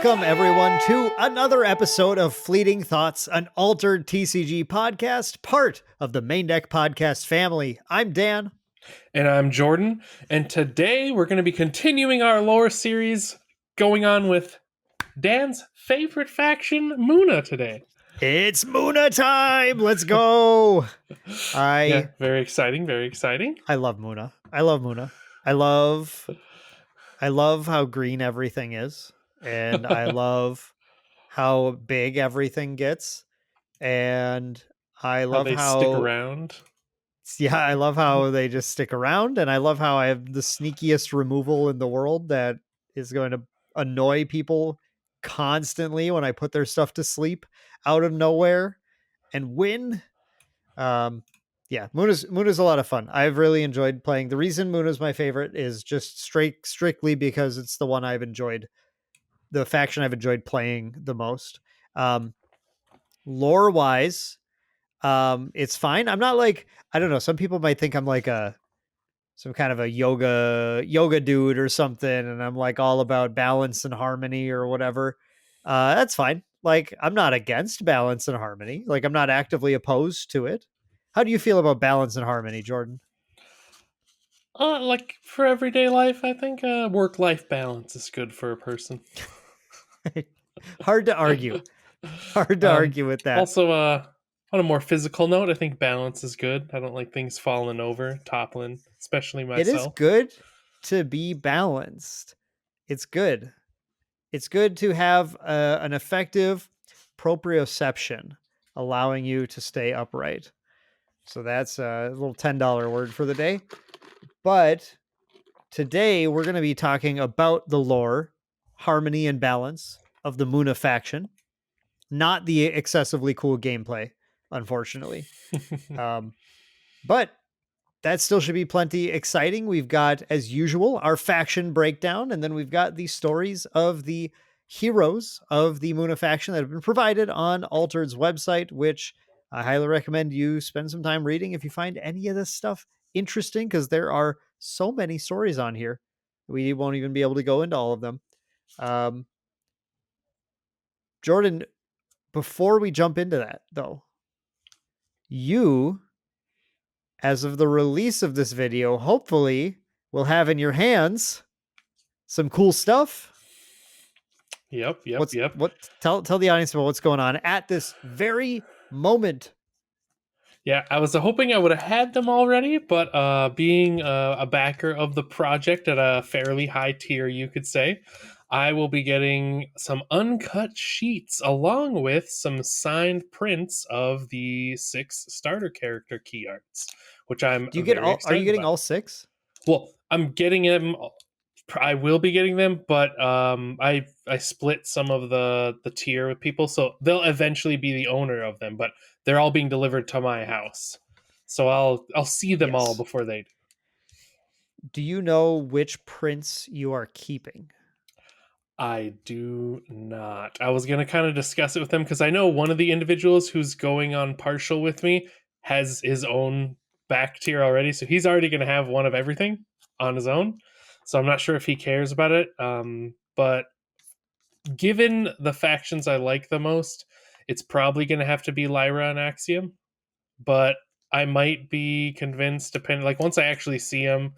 Welcome, everyone, to another episode of Fleeting Thoughts, an altered TCG podcast, part of the Maindeck podcast family. I'm Dan. And I'm Jordan. And today we're going to be continuing our lore series going on with Dan's favorite faction, Muna, today. It's Muna time. Let's go. Yeah, very exciting. Very exciting. I love Muna. I love Muna. I love how green everything is. And I love how big everything gets. And I How love they stick around. Yeah, I love how they just stick around, and I love how I have the sneakiest removal in the world that is going to annoy people constantly when I put their stuff to sleep out of nowhere and win. Yeah, Muna's a lot of fun. I've really enjoyed playing. The reason Muna's my favorite is just strictly because it's the one I've enjoyed, the faction I've enjoyed playing the most. Lore wise, it's fine. I'm not like, I don't know, some people might think I'm like some kind of a yoga dude or something, and I'm like all about balance and harmony or whatever. That's fine. Like, I'm not against balance and harmony. Like, I'm not actively opposed to it. How do you feel about balance and harmony, Jordan? Like for everyday life, I think work-life balance is good for a person. Hard to argue. Hard to argue with that. Also, on a more physical note, I think balance is good. I don't like things falling over, toppling, especially myself. It is good to be balanced. It's good. It's good to have an effective proprioception, allowing you to stay upright. So that's a little $10 word for the day. But today we're going to be talking about the lore, harmony, and balance of the Muna faction, not the excessively cool gameplay, unfortunately. But that still should be plenty exciting. We've got, as usual, our faction breakdown, and then we've got the stories of the heroes of the Muna faction that have been provided on Altered's website, which I highly recommend you spend some time reading if you find any of this stuff interesting, because there are so many stories on here. We won't even be able to go into all of them. Jordan, before we jump into that, though, you, as of the release of this video, hopefully will have in your hands some cool stuff. Yep. Tell the audience about what's going on at this very moment. Yeah, I was hoping I would have had them already, but being a backer of the project at a fairly high tier, you could say, I will be getting some uncut sheets along with some signed prints of the 6 starter character key arts, which I'm Do you get very all? Are excited you getting about. all 6? Well, I'm getting them. I will be getting them, but I split some of the tier with people, so they'll eventually be the owner of them. But they're all being delivered to my house, so I'll see them all before they do. Do you know which prints you are keeping? I do not. I was gonna kind of discuss it with them because I know one of the individuals who's going on partial with me has his own back tier already, so he's already gonna have one of everything on his own. So I'm not sure if he cares about it. But given the factions I like the most, it's probably going to have to be Lyra and Axiom. But I might be convinced, depending, like once I actually see them,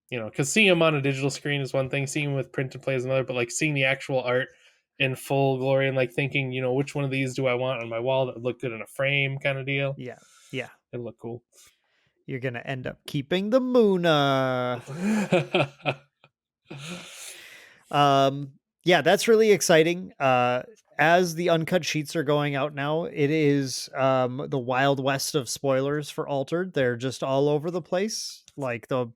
because seeing them on a digital screen is one thing, seeing them with print and play is another. But like seeing the actual art in full glory and like thinking, which one of these do I want on my wall that would look good in a frame, kind of deal. Yeah, it'd look cool. You're gonna end up keeping the Muna. Yeah, that's really exciting. As the uncut sheets are going out now, it is the Wild West of spoilers for Altered. They're just all over the place, like the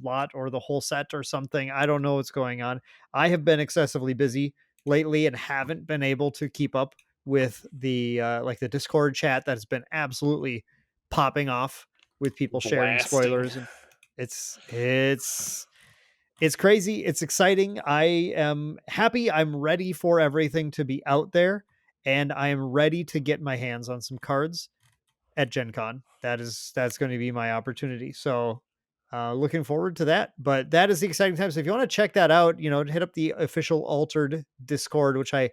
lot or the whole set or something. I don't know what's going on. I have been excessively busy lately and haven't been able to keep up with the like the Discord chat that has been absolutely popping off with people sharing spoilers, and it's crazy. It's exciting. I am happy. I'm ready for everything to be out there, and I am ready to get my hands on some cards at Gen Con. That's going to be my opportunity. So looking forward to that. But that is the exciting time. So if you want to check that out, hit up the official Altered Discord, which I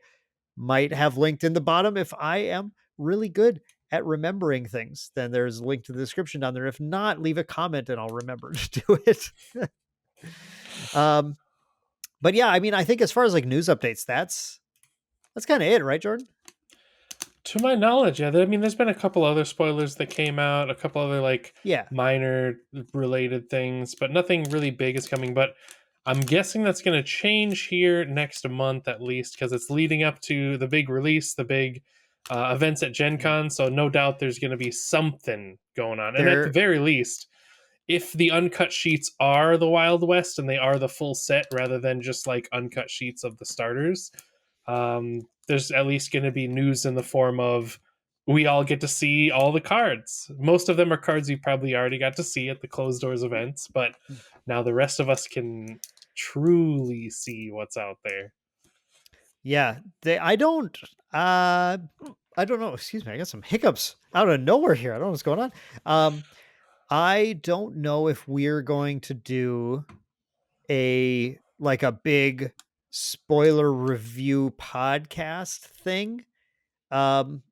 might have linked in the bottom. If I am really good at remembering things, then there's a link to the description down there. If not, leave a comment and I'll remember to do it. um, but yeah, I mean, I think as far as like news updates, that's kind of it, right, Jordan? To my knowledge, yeah. I mean, there's been a couple other spoilers that came out, a couple other like Yeah. minor related things, but nothing really big is coming. But I'm guessing that's going to change here next month at least because it's leading up to the big release, the big events at Gen Con. So no doubt there's going to be something going on. And at the There very least, if the uncut sheets are the Wild West and they are the full set rather than just like uncut sheets of the starters, there's at least going to be news in the form of we all get to see all the cards. Most of them are cards you probably already got to see at the closed doors events, but now the rest of us can truly see what's out there. Yeah, I don't know, excuse me, I got some hiccups out of nowhere here. I don't know what's going on. Um, I don't know if we're going to do a big spoiler review podcast thing. Um,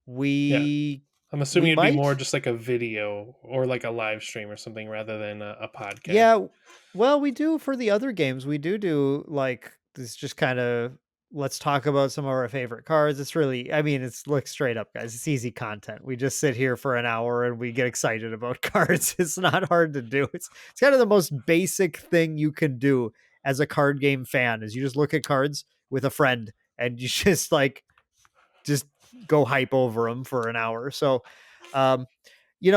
Yeah, we I'm we assuming it'd be more might. just like a video or like a live stream or something rather than a podcast. Yeah, well, we do for the other games. We do like this just kind of let's talk about some of our favorite cards. It's really, I mean, it's look straight up, guys. It's easy content. We just sit here for an hour and we get excited about cards. It's not hard to do. It's kind of the most basic thing you can do as a card game fan is you just look at cards with a friend and you just go hype over them for an hour. So, um, it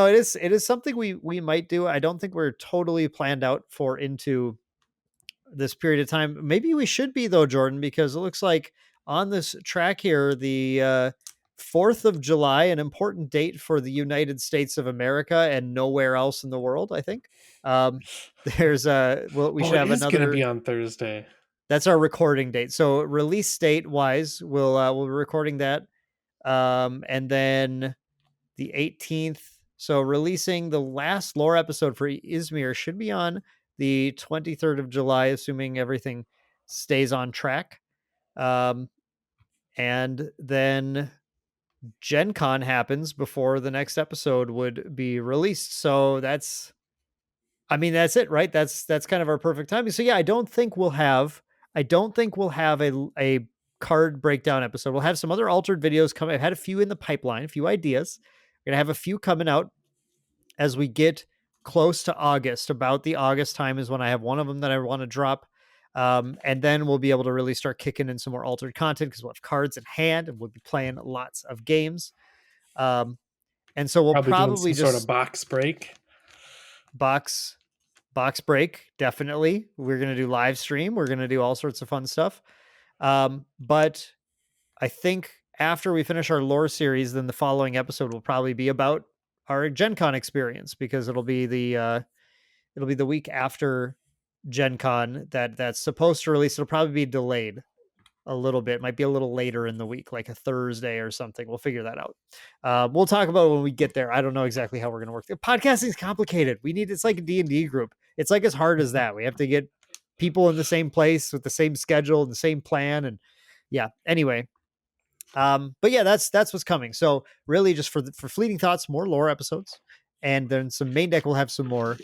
is something we might do. I don't think we're totally planned out for into this period of time. Maybe we should be though, Jordan, because it looks like on this track here, the 4th of July, an important date for the United States of America and nowhere else in the world. I think there's we Oh, should it have is going to be another. on Thursday. That's our recording date. So release date wise, we'll be recording that, and then the 18th. So releasing the last lore episode for Izmir should be on the 23rd of July, assuming everything stays on track. Um, and then Gen Con happens before the next episode would be released. So that's it, right? That's kind of our perfect timing. So yeah, I don't think we'll have a card breakdown episode. We'll have some other altered videos coming. I've had a few in the pipeline, a few ideas. We're gonna have a few coming out as we get close to August. About the August time is when I have one of them that I want to drop. And then we'll be able to really start kicking in some more altered content because we'll have cards in hand and we'll be playing lots of games. Um, and so we'll Probably doing probably some sort of just box break. box box break. Definitely, we're gonna do live stream. We're gonna do all sorts of fun stuff. But I think after we finish our lore series, then the following episode will probably be about our Gen Con experience because it'll be the week after Gen Con that's supposed to release. It'll probably be delayed a little bit. Might be a little later in the week, like a Thursday or something. We'll figure that out. We'll talk about it when we get there. I don't know exactly how we're going to work. Podcasting is complicated. It's like a D&D group. It's like as hard as that. We have to get people in the same place with the same schedule and the same plan. And yeah, anyway. But yeah, that's what's coming. So really just for fleeting thoughts, more lore episodes. And then some main deck will have some more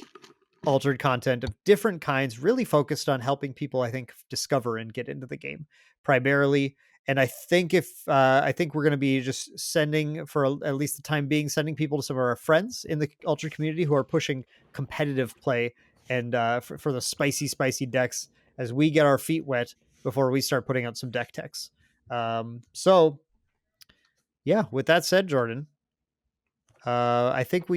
altered content of different kinds, really focused on helping people, I think, discover and get into the game primarily. And I think we're going to be just sending for at least the time being, sending people to some of our friends in the altered community who are pushing competitive play and for the spicy decks as we get our feet wet before we start putting out some deck techs. So yeah, with that said, Jordan, I think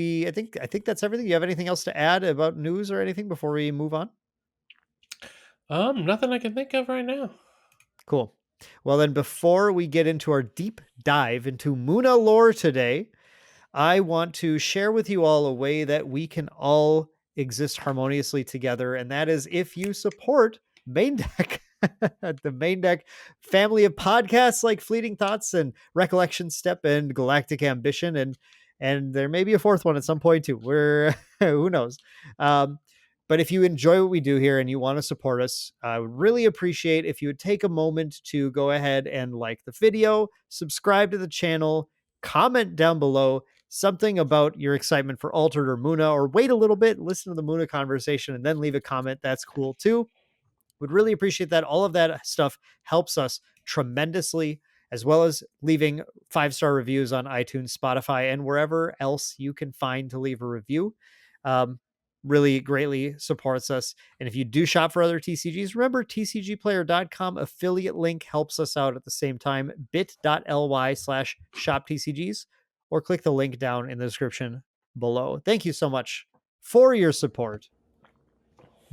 that's everything. You have anything else to add about news or anything before we move on? Nothing I can think of right now. Cool. Well, then before we get into our deep dive into Muna lore today, I want to share with you all a way that we can all exist harmoniously together, and that is if you support Main Deck, the Main Deck family of podcasts like Fleeting Thoughts and Recollection Step and Galactic Ambition and there may be a fourth one at some point too. We're who knows. Um, but if you enjoy what we do here and you want to support us, I would really appreciate if you would take a moment to go ahead and like the video, subscribe to the channel, comment down below something about your excitement for Altered or Muna, or wait a little bit, listen to the Muna conversation, and then leave a comment. That's cool too. Would really appreciate that. All of that stuff helps us tremendously, as well as leaving 5-star reviews on iTunes, Spotify, and wherever else you can find to leave a review. Um, really greatly supports us. And if you do shop for other TCGs, remember tcgplayer.com affiliate link helps us out at the same time, bit.ly/shop TCGs, or click the link down in the description below. Thank you so much for your support.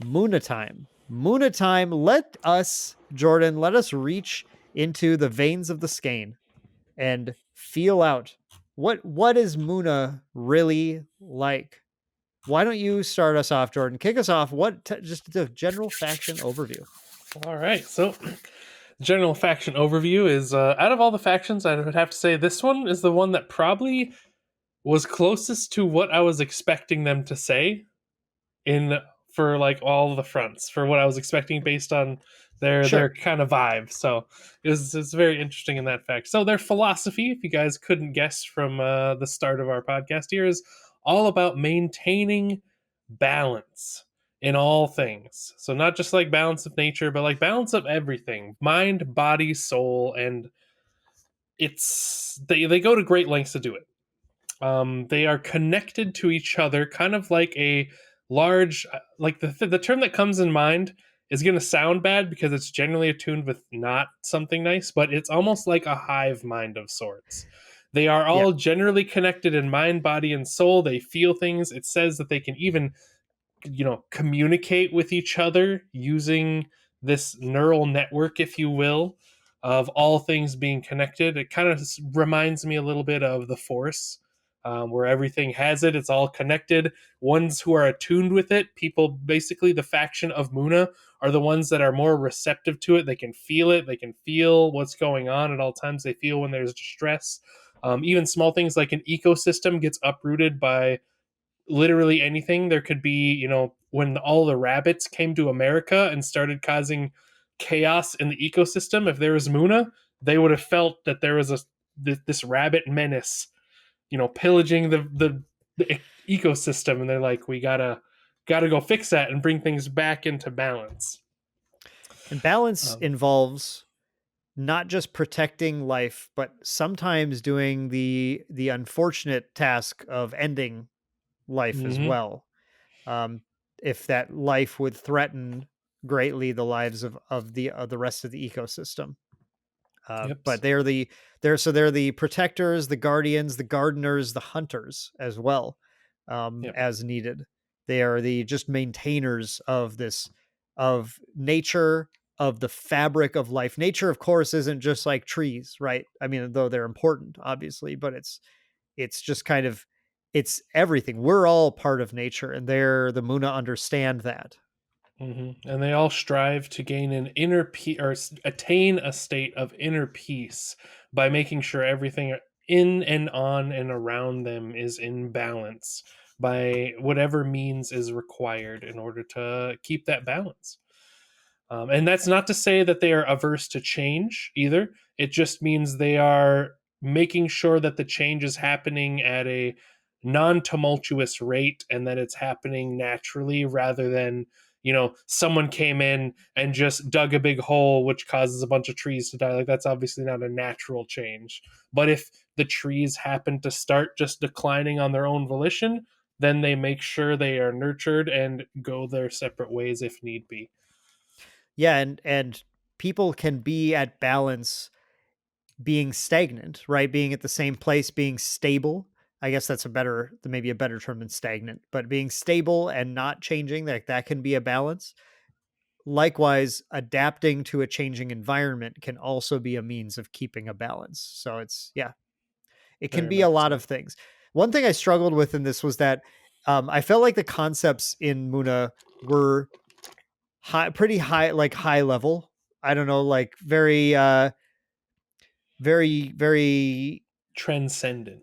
Muna time. Muna time. Let us, Jordan, let us reach into the veins of the skein and feel out what is Muna really like. Why don't you start us off, Jordan? Kick us off. Just the general faction overview. All right, so general faction overview is out of all the factions, I would have to say this one is the one that probably was closest to what I was expecting them to say in for like all the fronts for what I was expecting based on their Sure. kind of vibe. So it's very interesting in that fact. So their philosophy, if you guys couldn't guess from the start of our podcast here, is all about maintaining balance in all things. So not just like balance of nature, but like balance of everything, mind, body, soul, and they go to great lengths to do it. They are connected to each other, kind of like a large, like the term that comes in mind is going to sound bad because it's generally attuned with not something nice, but it's almost like a hive mind of sorts. They are Yeah. all generally connected in mind, body, and soul. They feel things. It says that they can even communicate with each other using this neural network, if you will, of all things being connected. It kind of reminds me a little bit of the Force, where everything has it, it's all connected. Ones who are attuned with it, people, basically the faction of Muna, are the ones that are more receptive to it. They can feel it, they can feel what's going on at all times. They feel when there's distress. Even small things like an ecosystem gets uprooted by literally anything. There could be, when all the rabbits came to America and started causing chaos in the ecosystem, if there was Muna, they would have felt that there was this rabbit menace, pillaging the ecosystem, and they're like, we gotta go fix that and bring things back into balance. And balance Um, involves not just protecting life, but sometimes doing the unfortunate task of ending life as mhm. well. Um, if that life would threaten greatly the lives of the rest of the ecosystem. Yep. But they're the protectors, the guardians, the gardeners, the hunters as well, Yep. as needed. They are the just maintainers of this of nature, of the fabric of life. Nature, of course, isn't just like trees, right? I mean, though they're important, obviously, but it's just kind of it's everything. We're all part of nature, and they're the Muna understand that. And they all strive to gain an inner peace, or attain a state of inner peace, by making sure everything in and on and around them is in balance by whatever means is required in order to keep that balance. And that's not to say that they are averse to change either. It just means they are making sure that the change is happening at a non tumultuous rate and that it's happening naturally, rather than, someone came in and just dug a big hole, which causes a bunch of trees to die. Like, that's obviously not a natural change. But if the trees happen to start just declining on their own volition, then they make sure they are nurtured and go their separate ways if need be. Yeah, and people can be at balance being stagnant, right? Being at the same place, being stable. I guess that's maybe a better term than stagnant, but being stable and not changing, that can be a balance. Likewise, adapting to a changing environment can also be a means of keeping a balance. So yeah, it can Very be a much lot so. of things. One thing I struggled with in this was that I felt like the concepts in Muna were pretty high, like high level. I don't know, like very, very, very Transcendent.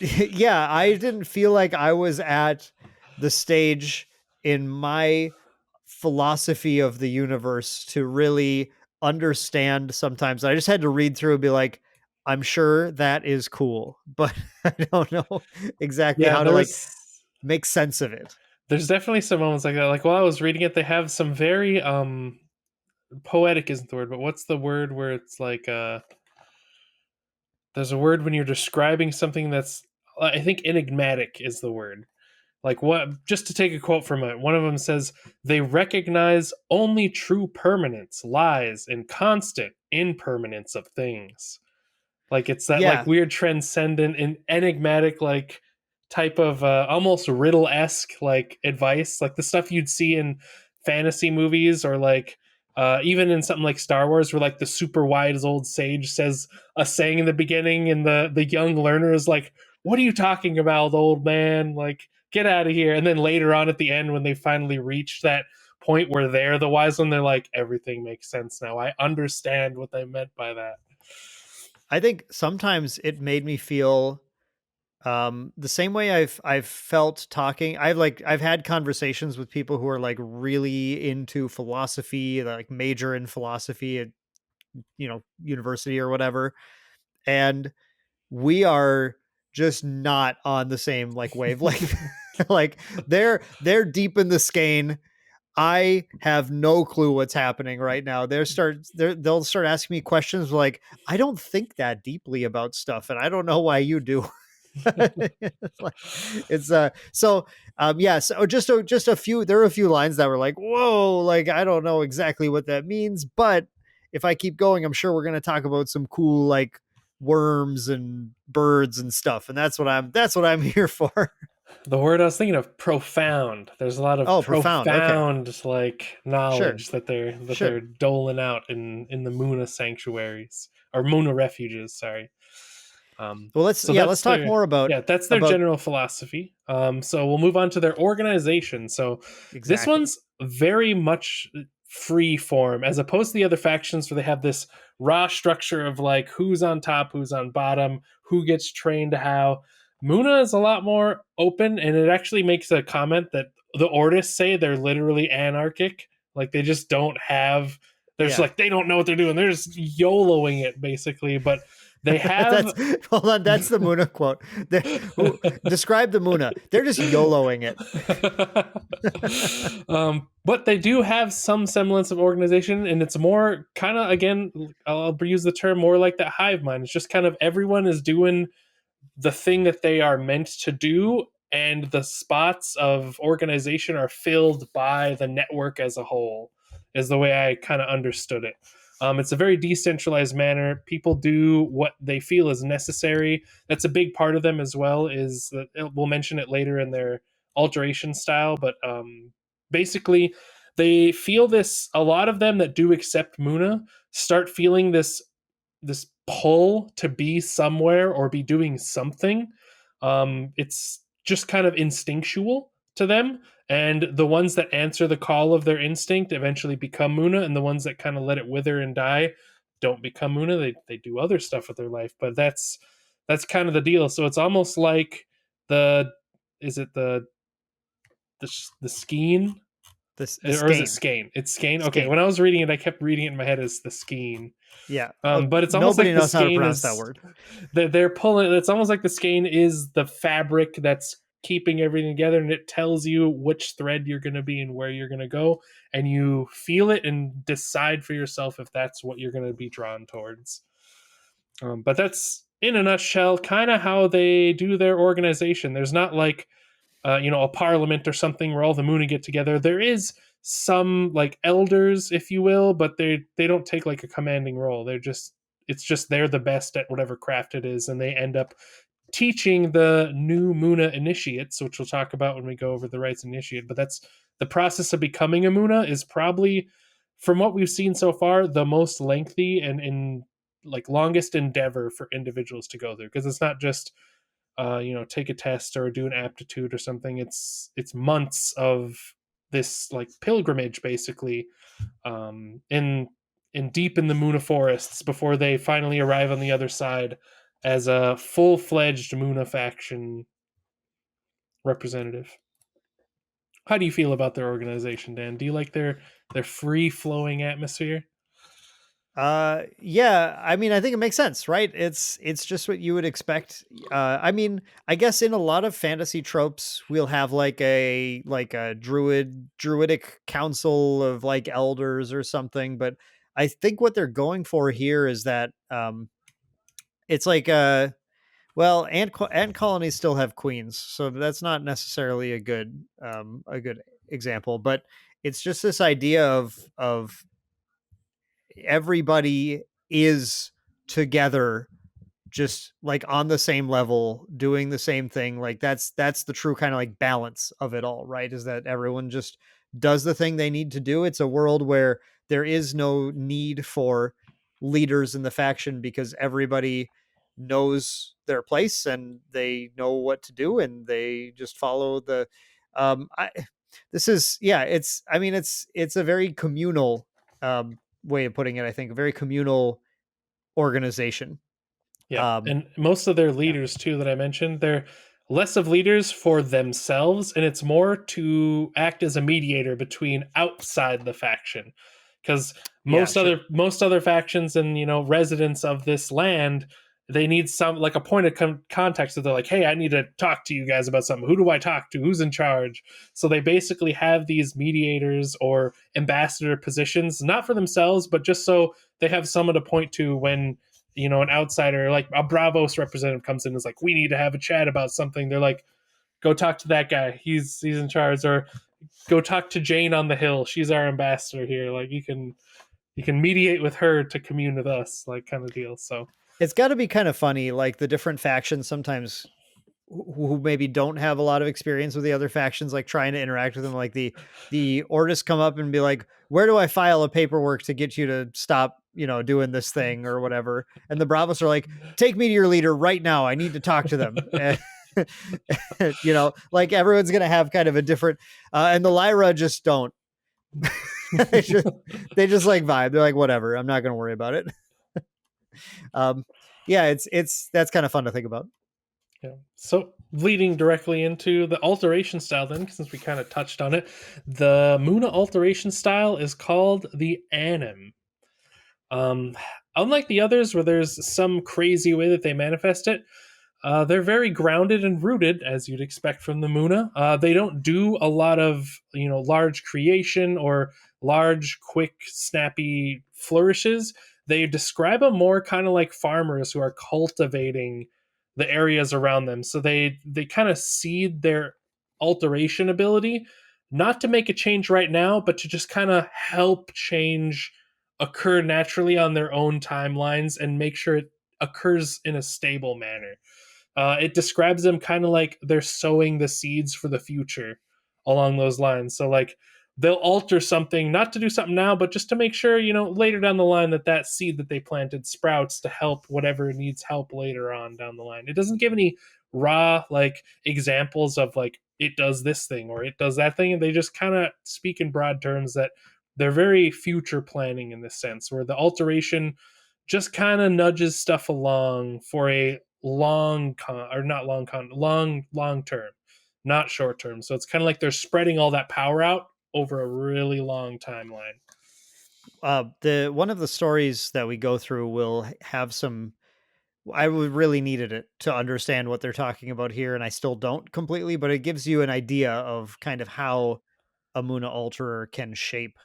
Yeah, I didn't feel like I was at the stage in my philosophy of the universe to really understand sometimes. I just had to read through and be like, I'm sure that is cool, but I don't know exactly Yeah, how to like make sense of it. there's definitely some moments like that. Like while I was reading it, they have some very poetic isn't the word, but what's the word where it's like there's a word when you're describing something that's I think enigmatic is the word. Like what just to take a quote from it, one of them says they recognize only true permanence lies in constant impermanence of things. Like it's that like Yeah, weird transcendent and enigmatic like type of almost riddle-esque like advice, like the stuff you'd see in fantasy movies or like even in something like Star Wars where like the super wise old sage says a saying in the beginning and the young learner is like, what are you talking about, old man? Like get out of here. And then later on at the end when they finally reach that point where they're the wise one, they're like, everything makes sense now. I understand what they meant by that. I think sometimes it made me feel the same way I've felt talking. I've had conversations with people who are like really into philosophy, like major in philosophy at university or whatever, and we are just not on the same like wavelength. Like they're deep in the skein. I have no clue what's happening right now. They'll start asking me questions like, I don't think that deeply about stuff, and I don't know why you do. It's like it's so yeah, so just a few, there were a few lines that were like, whoa, like I don't know exactly what that means, but if I keep going, I'm sure we're going to talk about some cool like worms and birds and stuff, and that's what I'm here for. The word I was thinking of, profound. There's a lot of Oh, profound. Okay. profound like Sure. knowledge that they're Sure. doling out in the Muna sanctuaries or Muna refuges. Sorry. Well, So let's that's talk their more about yeah, that's their about general philosophy. So we'll move on to their organization. So this exactly. one's very much free form as opposed to the other factions where they have this raw structure of like who's on top, who's on bottom, who gets trained how. Muna is a lot more open, and it actually makes a comment that the Ordists say they're literally anarchic. Like they just don't have. They're just Yeah. like they don't know what they're doing. They're just YOLOing it basically, but they have That's hold on. That's the Muna quote. Who describe the Muna? They're just YOLOing it. but they do have some semblance of organization, and it's more kind of again, I'll use the term more like that hive mind. It's just kind of everyone is doing the thing that they are meant to do, and the spots of organization are filled by the network as a whole. Is the way I kind of understood it. It's a very decentralized manner. People do what they feel is necessary. That's a big part of them as well. Is that we'll mention it later in their alteration style, but basically they feel this. A lot of them that do accept Muna start feeling this pull to be somewhere or be doing something. It's just kind of instinctual to them. And the ones that answer the call of their instinct eventually become Muna, and the ones that kind of let it wither and die don't become Muna. They do other stuff with their life, but that's kind of the deal. So it's almost like the is it the skein The or is it skein. skein? It's skein. Okay, Skein. when I was reading it, I kept reading it in my head as the skein. Yeah. But it's almost Nobody like the knows how to skein pronounce that is word. they're pulling. It's almost like the skein is the fabric that's keeping everything together, and it tells you which thread you're going to be and where you're going to go, and you feel it and decide for yourself if that's what you're going to be drawn towards. But that's in a nutshell kind of how they do their organization. There's not like a parliament or something where all the Moona get together. There is some like elders, if you will, but they don't take like a commanding role. It's just they're the best at whatever craft it is, and they end up teaching the new Moona initiates, which we'll talk about when we go over the rites initiate. But that's the process of becoming a Moona is probably, from what we've seen so far, the most lengthy and in like longest endeavor for individuals to go through because it's not just take a test or do an aptitude or something. It's months of this like pilgrimage basically in deep in the Moona forests before they finally arrive on the other side as a full-fledged Muna faction representative. How do you feel about their organization, Dan? Do you like their free-flowing atmosphere? Yeah, I mean, I think it makes sense, right? It's just what you would expect. I mean, I guess in a lot of fantasy tropes, we'll have like a druidic council of like elders or something, but I think what they're going for here is that it's like well, ant colonies still have queens, so that's not necessarily a good example, but it's just this idea of everybody is together, just like on the same level, doing the same thing. Like that's the true kind of like balance of it all, right? Is that everyone just does the thing they need to do. It's a world where there is no need for leaders in the faction because everybody knows their place and they know what to do and they just follow the I this is yeah, it's I mean it's a very communal way of putting it, I think, a very communal organization. Yep. Um, And most of their yeah, leaders too that I mentioned, they're less of leaders for themselves and it's more to act as a mediator between outside the faction. Cuz yeah, sure. most other factions and, residents of this land, they need some like a point of contact, so they're like, "Hey, I need to talk to you guys about something. Who do I talk to? Who's in charge?" So they basically have these mediators or ambassador positions, not for themselves, but just so they have someone to point to when an outsider like a Bravos representative comes in and is like, we need to have a chat about something. They're like, go talk to that guy. He's in charge. Or go talk to Jane on the hill. She's our ambassador here. Like you can mediate with her to commune with us, like kind of deal. So It's got to be kind of funny, like the different factions sometimes who maybe don't have a lot of experience with the other factions, like trying to interact with them. Like the Ordists come up and be like, "Where do I file a paperwork to get you to stop, doing this thing or whatever?" And the Bravos are like, "Take me to your leader right now. I need to talk to them." And, like everyone's gonna have kind of a different, and the Lyra just don't. they just they just like vibe. They're like, whatever. I'm not gonna worry about it. Um, yeah, it's that's kind of fun to think about. yeah. So leading directly into the alteration style, then, since we kind of touched on it, the Muna alteration style is called the Anim. Um, Unlike the others, where there's some crazy way that they manifest it, they're very grounded and rooted, as you'd expect from the Muna. They don't do a lot of large creation or large, quick, snappy flourishes. They describe them more kind of like farmers who are cultivating the areas around them. So they kind of seed their alteration ability, not to make a change right now, but to just kind of help change occur naturally on their own timelines and make sure it occurs in a stable manner. It describes them kind of like they're sowing the seeds for the future along those lines. So, like, they'll alter something, not to do something now, but just to make sure, later down the line that seed that they planted sprouts to help whatever needs help later on down the line. It doesn't give any raw, like, examples of, like, it does this thing or it does that thing. And they just kind of speak in broad terms that they're very future planning in this sense, where the alteration just kind of nudges stuff along for a long term, not short term. So it's kind of like they're spreading all that power out over a really long timeline. The one of the stories that we go through will have some. I would really needed it to understand what they're talking about here, and I still don't completely, but it gives you an idea of kind of how a Muna Alterer can shape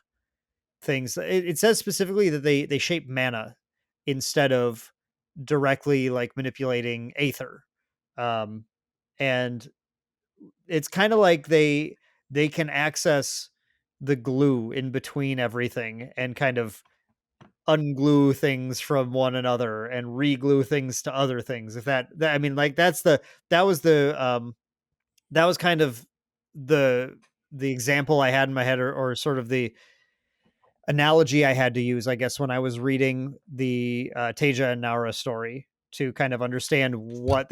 things. It says specifically that they shape mana instead of directly like manipulating Aether. Um, and it's kind of like they can access the glue in between everything and kind of unglue things from one another and reglue things to other things. If I mean, like that was that was kind of the the example I had in my head, or sort of the analogy I had to use, I guess, when I was reading the Teija and Nauraa story to kind of understand what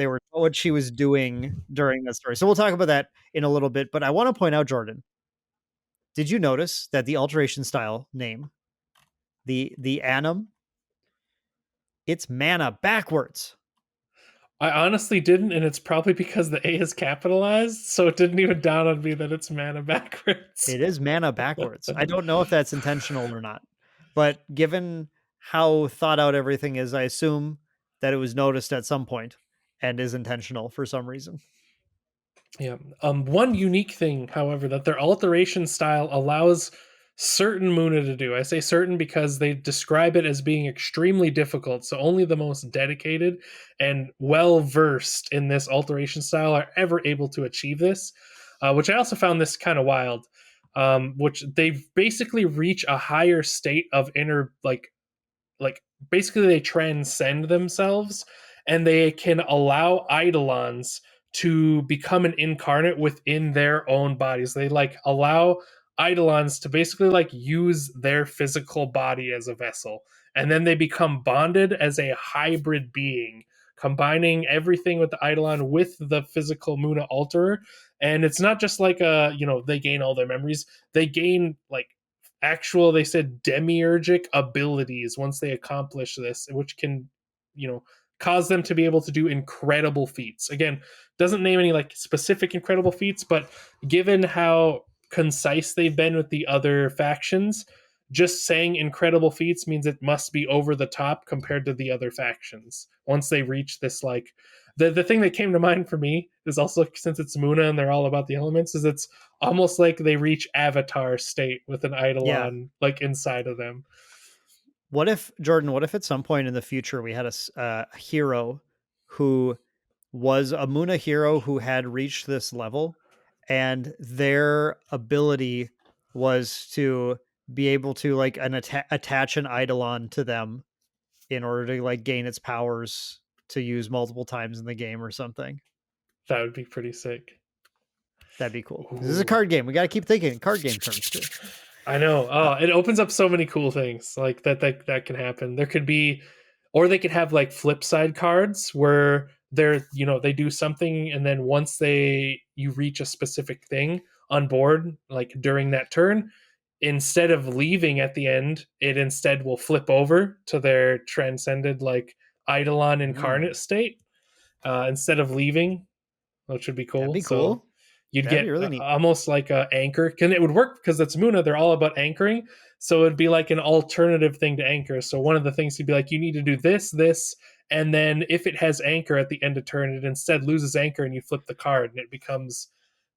she was doing during that story. So we'll talk about that in a little bit. But I want to point out, Jordan, did you notice that the alteration style name, the Anim, it's mana backwards. I honestly didn't, and it's probably because the A is capitalized, so it didn't even dawn on me that it's mana backwards. It is mana backwards. I don't know if that's intentional or not, but given how thought out everything is, I assume that it was noticed at some point and is intentional for some reason. Yeah. One unique thing, however, that their alteration style allows certain Muna to do. I say certain because they describe it as being extremely difficult. So only the most dedicated and well versed in this alteration style are ever able to achieve this. Which I also found this kind of wild. Which they basically reach a higher state of inner like basically they transcend themselves and they can allow eidolons to become an incarnate within their own bodies. They like allow eidolons to basically like use their physical body as a vessel, and then they become bonded as a hybrid being, combining everything with the eidolon with the physical Muna alterer. And it's not just like they gain all their memories, they gain like actual, they said, demiurgic abilities once they accomplish this, which can you know cause them to be able to do incredible feats. Again, doesn't name any like specific incredible feats, but given how concise they've been with the other factions, just saying incredible feats means it must be over the top compared to the other factions once they reach this like the thing that came to mind for me is also, since it's Muna and they're all about the elements, is it's almost like they reach avatar state with an Yeah. eidolon like inside of them. What if, Jordan, what if at some point in the future we had a hero who was a Muna hero who had reached this level, and their ability was to be able to like attach an eidolon to them in order to like gain its powers to use multiple times in the game or something? That would be pretty sick. That'd be cool. This is a Ooh. card game. We got to keep thinking in card game terms too. I know. Uh, Oh, it opens up so many cool things like that can happen. There could be, or they could have like flip side cards where they do something, and then once you reach a specific thing on board, like during that turn, instead of leaving at the end, it instead will flip over to their transcended like eidolon mm, incarnate state instead of leaving, which would be that'd cool. be So cool. you'd That'd be get really neat. almost like a anchor, and it would work because it's Muna. They're all about anchoring, so it'd be like an alternative thing to anchor. So one of the things he'd be like, you need to do this, and then if it has anchor at the end of turn, it instead loses anchor, and you flip the card, and it becomes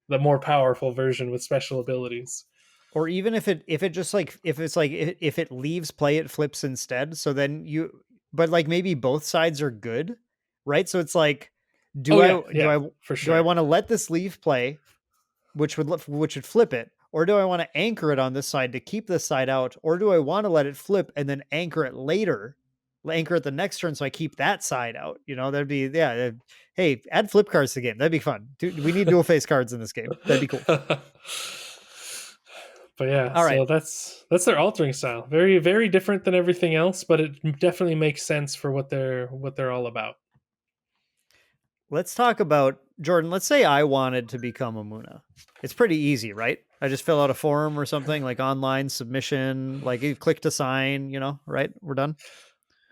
the more powerful version with special abilities. Or even if it just like if it's like if it leaves play, it flips instead. So then but like maybe both sides are good, right? So it's like, Oh do yeah, I do yeah, I for do I sure. want to let this leave play, which would flip it, or do I want to anchor it on this side to keep this side out, or do I want to let it flip and then anchor it later, anchor it the next turn so I keep that side out? That'd be hey, add flip cards to the game. That'd be fun. We need dual face cards in this game. That'd be cool. But yeah, All right. so that's their altering style. Very very different than everything else, but it definitely makes sense for what they're all about. Let's talk about Jordan. Let's say I wanted to become a Muna. It's pretty easy, right? I just fill out a form or something like online submission, like you click to sign, right? We're done.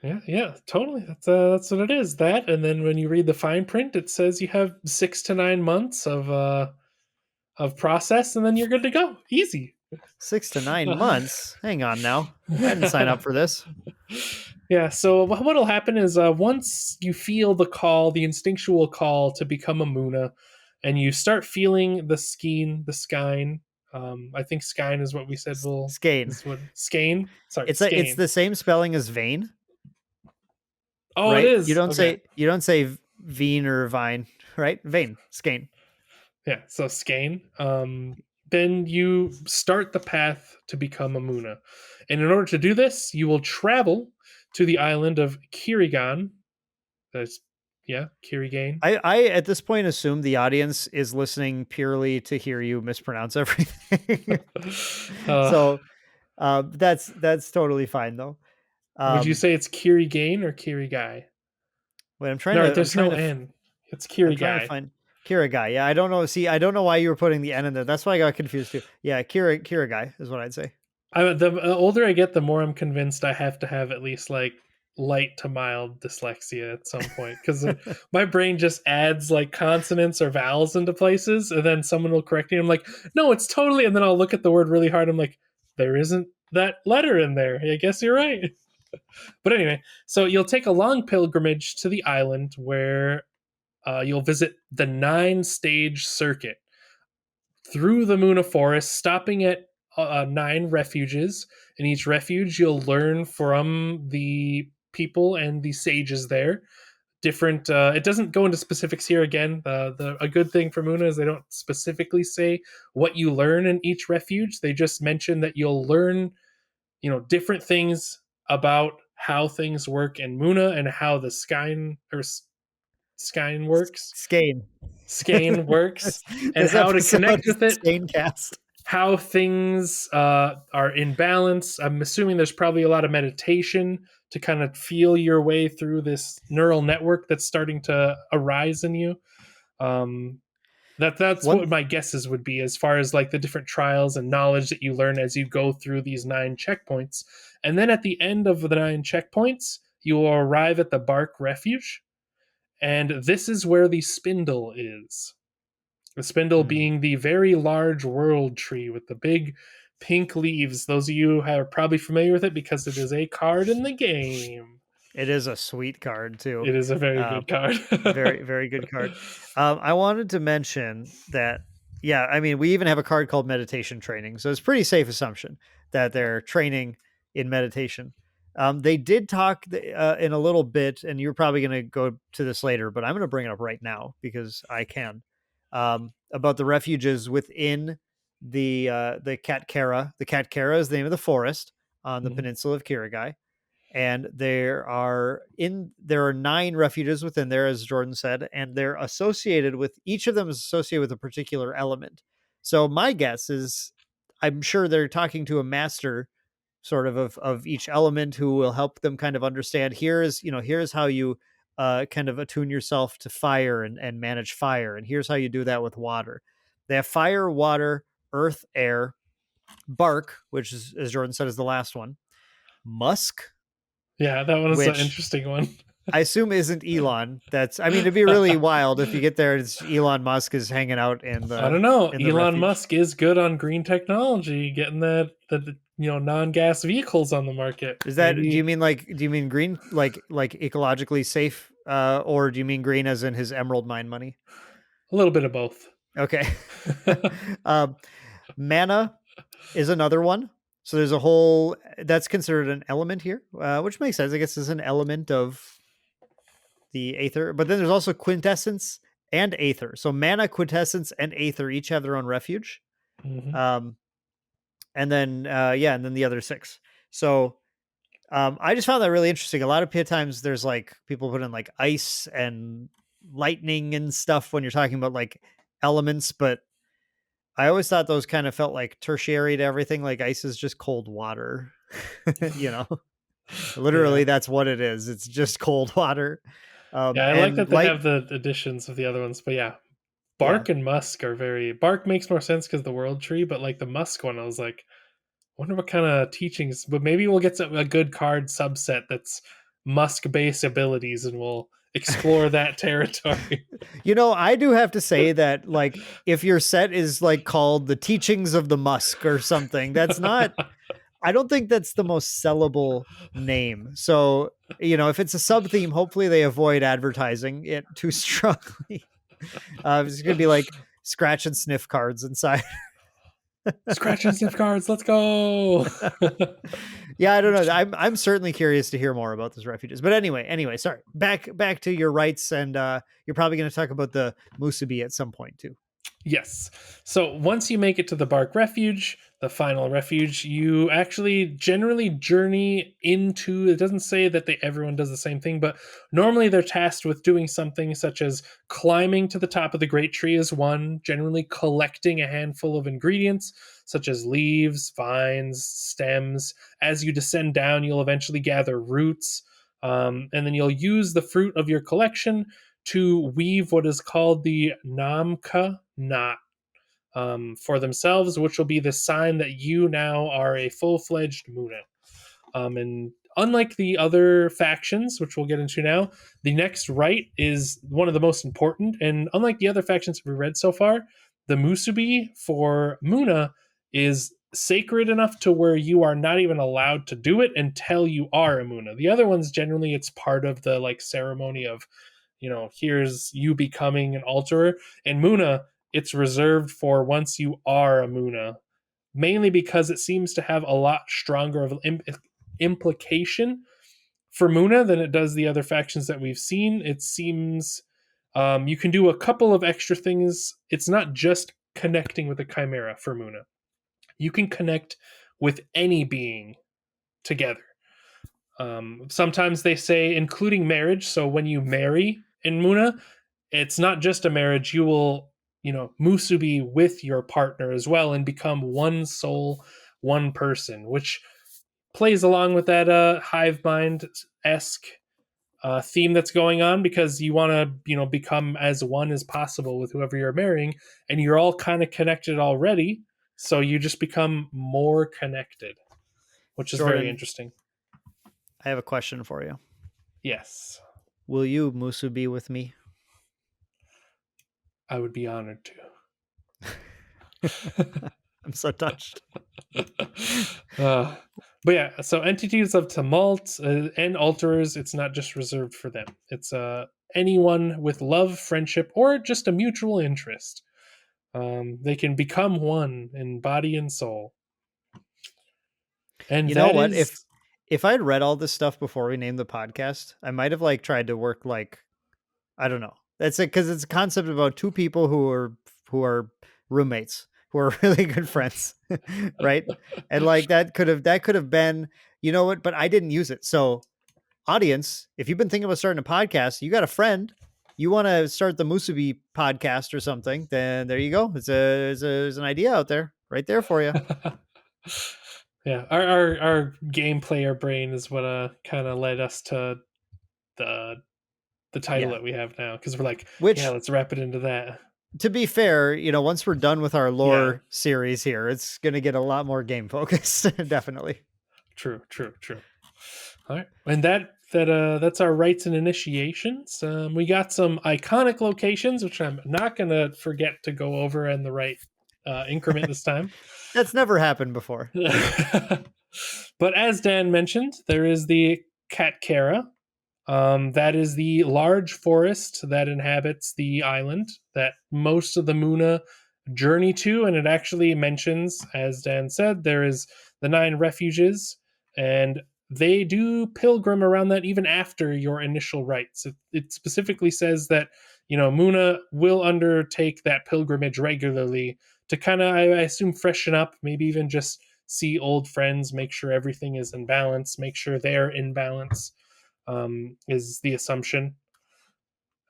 Yeah, yeah, totally. That's what it is. That, and then when you read the fine print, it says you have 6 to 9 months of process, and then you're good to go. Easy. 6 to 9 months. Hang on now. I didn't sign up for this. Yeah. So what'll happen is once you feel the call, the instinctual call to become a Muna, and you start feeling the skeen, the skine. I think skine is what we said. Skein. Is what skein. Sorry, It's skein. the same spelling as vein, Oh, it right? is. Okay. You don't say veen or vine, right? Vein. Skein. Yeah, so skein. Then you start the path to become a Muna. And in order to do this, you will travel to the island of Kirigan. That's, yeah, Kirigan. I at this point assume the audience is listening purely to hear you mispronounce everything. uh, So that's totally fine though. would you Um, say it's Kirigan or Kirigai? wait, No, there's no N. It's I'm trying to Kirigai. find Kira guy. Yeah, I don't know. See, I don't know why you were putting the N in there. That's why I got confused too. Yeah, Kira guy is what I'd say. The older I get, the more I'm convinced I have to have at least like light to mild dyslexia at some point because my brain just adds like consonants or vowels into places, and then someone will correct me. I'm like, no, it's totally. And then I'll look at the word really hard. I'm like, there isn't that letter in there. I guess you're right. But anyway, so you'll take a long pilgrimage to the island where you'll visit the 9-stage circuit through the Muna Forest, stopping at 9 refuges. In each refuge, you'll learn from the people and the sages there. Different. It doesn't go into specifics here. Again, a good thing for Muna is they don't specifically say what you learn in each refuge. They just mention that you'll learn, different things about how things work in Muna and how the Skyne works. Skane. Skein works and This how to episode connect is with it, Skane cast. how things are in balance. I'm assuming there's probably a lot of meditation to kind of feel your way through this neural network that's starting to arise in you. Um, that's One what my guesses would be as far as like the different trials and knowledge that you learn as you go through these 9 checkpoints. And then at the end of the 9 checkpoints, you will arrive at the Bark Refuge. And this is where the spindle is. The spindle Hmm. being the very large world tree with the big pink leaves. Those of you who are probably familiar with it because it is a card in the game. It is a sweet card too. It is a very Uh, good card. very, very good card. I wanted to mention that, yeah, I mean, we even have a card called Meditation Training, so it's a pretty safe assumption that they're training in meditation. They did talk in a little bit, and you're probably going to go to this later, but I'm going to bring it up right now because I can. About the refuges within the Katkara. The Katkara is the name of the forest on the Mhm. peninsula of Kirigai, and there are 9 refuges within there, as Jordan said, and they're associated with, each of them is associated with a particular element. So my guess is, I'm sure they're talking to a master sort of each element who will help them kind of understand, here's how you kind of attune yourself to fire and manage fire, and here's how you do that with water. They have fire, water, earth, air, bark, which is, as Jordan said, is the last one, musk, Yeah, that one is an which interesting one. I assume isn't Elon. I mean, it'd be really wild if you get there, it's Elon Musk is hanging out in I the don't know. in the Elon refuge. Musk is good on green technology, getting the non-gas vehicles on the market. Is that, Maybe do you mean green, like ecologically safe, or do you mean green as in his emerald mine money? a little bit of both. Okay. um, mana is another one. So there's a whole, that's considered an element here, which makes sense. I guess is an element of the aether, but then there's also quintessence and aether. So mana, quintessence, and aether each have their own refuge. Mhm. Um, and then and then the other 6. So I just found that really interesting. A lot of times there's like people put in like ice and lightning and stuff when you're talking about like elements, but I always thought those kind of felt like tertiary to everything. Like ice is just cold water, you know. Yeah. Literally, that's what it is. It's just cold water. Yeah, I like And that they light, have the additions of the other ones, but yeah, yeah. Bark and Musk are very Bark makes more sense because the world tree, but like the Musk one, I was like, wonder what kind of teachings. But maybe we'll get a good card subset that's Musk based abilities, and we'll explore that territory. I do have to say that, like, if your set is like called the Teachings of the Musk or something, that's not. I don't think that's the most sellable name. So if it's a sub theme, hopefully they avoid advertising it too strongly. It's gonna be like scratch and sniff cards inside. Scratch and sniff cards, let's go. Yeah, I don't know. I'm certainly curious to hear more about those refuges. But anyway, sorry. Back to your rights, and you're probably going to talk about the Musubi at some point too. Yes. So once you make it to the Bark Refuge, the final refuge, you actually generally journey into. It doesn't say that everyone does the same thing, but normally they're tasked with doing something such as climbing to the top of the great tree is one, generally collecting a handful of ingredients such as leaves, vines, stems. As you descend down, you'll eventually gather roots, and then you'll use the fruit of your collection to weave what is called the Namka knot for themselves, which will be the sign that you now are a full-fledged Muna. And unlike the other factions, which we'll get into now, the next rite is one of the most important. And unlike the other factions we've read so far, the Musubi for Muna is sacred enough to where you are not even allowed to do it until you are a Muna. The other ones, generally, it's part of the like ceremony of, here's you becoming an alterer. And Muna, it's reserved for once you are a Muna, mainly because it seems to have a lot stronger of an implication for Muna than it does the other factions that we've seen. It seems you can do a couple of extra things. It's not just connecting with a chimera for Muna. You can connect with any being together. Sometimes they say including marriage. So when you marry in Muna, it's not just a marriage. You will, musubi with your partner as well and become one soul, one person, which plays along with that hive mind esque theme that's going on, because you want to become as one as possible with whoever you're marrying, and you're all kind of connected already, so you just become more connected, which is very Jordan, interesting. I have a question for you. Yes, Will you Musubi with me? I would be honored to. I'm so touched. But yeah, so entities of tumult and alterers, it's not just reserved for them. It's anyone with love, friendship, or just a mutual interest. They can become one in body and soul. And You know that what? is... If I'd read all this stuff before we named the podcast, I might have like tried to work like, I don't know. That's it, because it's a concept about two people who are roommates, who are really good friends, right? And like that could have been, you know what? But I didn't use it. So, audience, if you've been thinking about starting a podcast, you got a friend, you want to start the Musubi podcast or something, then there you go. It's an idea out there, right there for you. Yeah, our game player brain is what kind of led us to the title Yeah. that we have now, because we're like, yeah, Which, let's wrap it into that. to be fair, once we're done with our Yeah, lore series here, it's going to get a lot more game focused. Definitely. true. All right, and that's our rites and initiations. We got some iconic locations, which I'm not gonna forget to go over in the right increment this time. That's never happened before. But as Dan mentioned, there is the Katkara. That is the large forest that inhabits the island that most of the Muna journey to, and it actually mentions, as Dan said, there is the 9 refuges, and they do pilgrim around that even after your initial rites. It specifically says that Muna will undertake that pilgrimage regularly to kind of, I assume, freshen up, maybe even just see old friends, make sure everything is in balance, make sure they're in balance, is the assumption.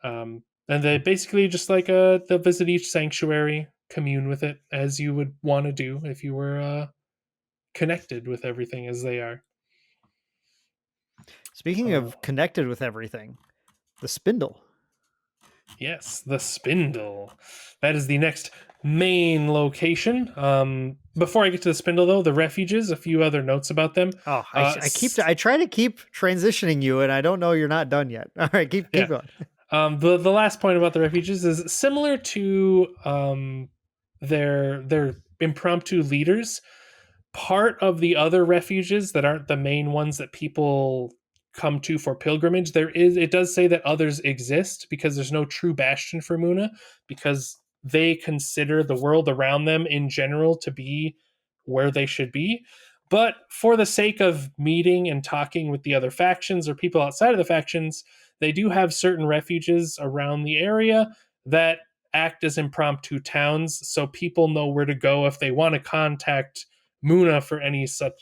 And they basically just like they'll visit each sanctuary, commune with it as you would want to do if you were connected with everything as they are. Speaking of connected with everything, the spindle. Yes, the spindle. That is the next main location. Before I get to the spindle, though, the refuges. A few other notes about them. Oh, I try to keep transitioning you, and I don't know you're not done yet. All right, keep going. The last point about the refuges is similar to their impromptu leaders. Part of the other refuges that aren't the main ones that people come to for pilgrimage, it does say that others exist, because there's no true bastion for Muna, because they consider the world around them in general to be where they should be. But for the sake of meeting and talking with the other factions or people outside of the factions, they do have certain refuges around the area that act as impromptu towns, so people know where to go if they want to contact Muna for any such,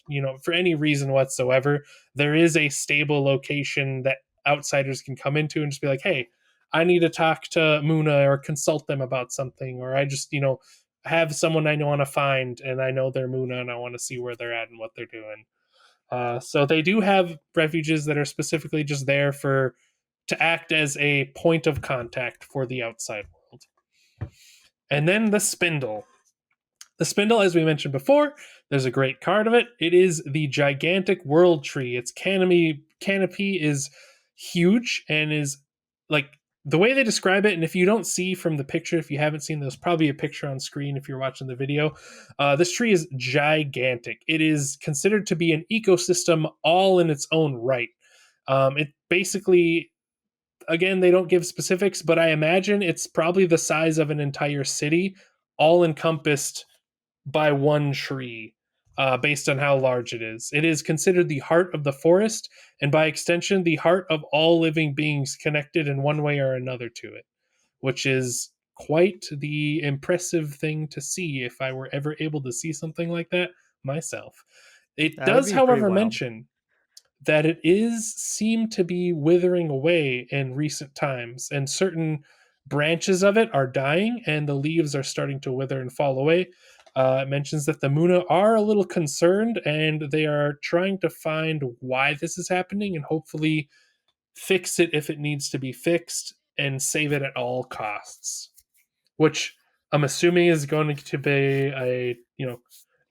for any reason whatsoever. There is a stable location that outsiders can come into and just be like, hey, I need to talk to Muna or consult them about something, or I just, have someone I want to find and I know they're Muna and I want to see where they're at and what they're doing. So they do have refuges that are specifically just there to act as a point of contact for the outside world. And then the spindle. The spindle, as we mentioned before, there's a great card of it. It is the gigantic world tree. Its canopy is huge and is like the way they describe it. And if you don't see from the picture, if you haven't seen, there's probably a picture on screen if you're watching the video. This tree is gigantic. It is considered to be an ecosystem all in its own right. It basically, again, they don't give specifics, but I imagine it's probably the size of an entire city, all encompassed by one tree, based on how large it is. It is considered the heart of the forest, and by extension, the heart of all living beings connected in one way or another to it, which is quite the impressive thing to see if I were ever able to see something like that myself. It That would does, be pretty however, wild. mention that it is seem to be withering away in recent times, and certain branches of it are dying and the leaves are starting to wither and fall away. It mentions that the Muna are a little concerned and they are trying to find why this is happening and hopefully fix it if it needs to be fixed and save it at all costs, which I'm assuming is going to be a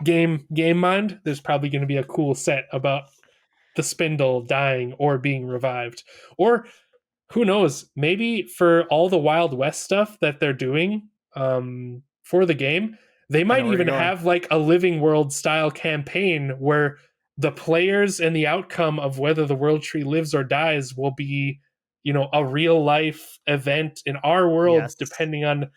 game mind. There's probably going to be a cool set about the spindle dying or being revived. Or who knows, maybe for all the Wild West stuff that they're doing for the game, they I know might where you're even going. have like a living world style campaign where the players and the outcome of whether the world tree lives or dies will be, a real life event in our world, Yes. depending on,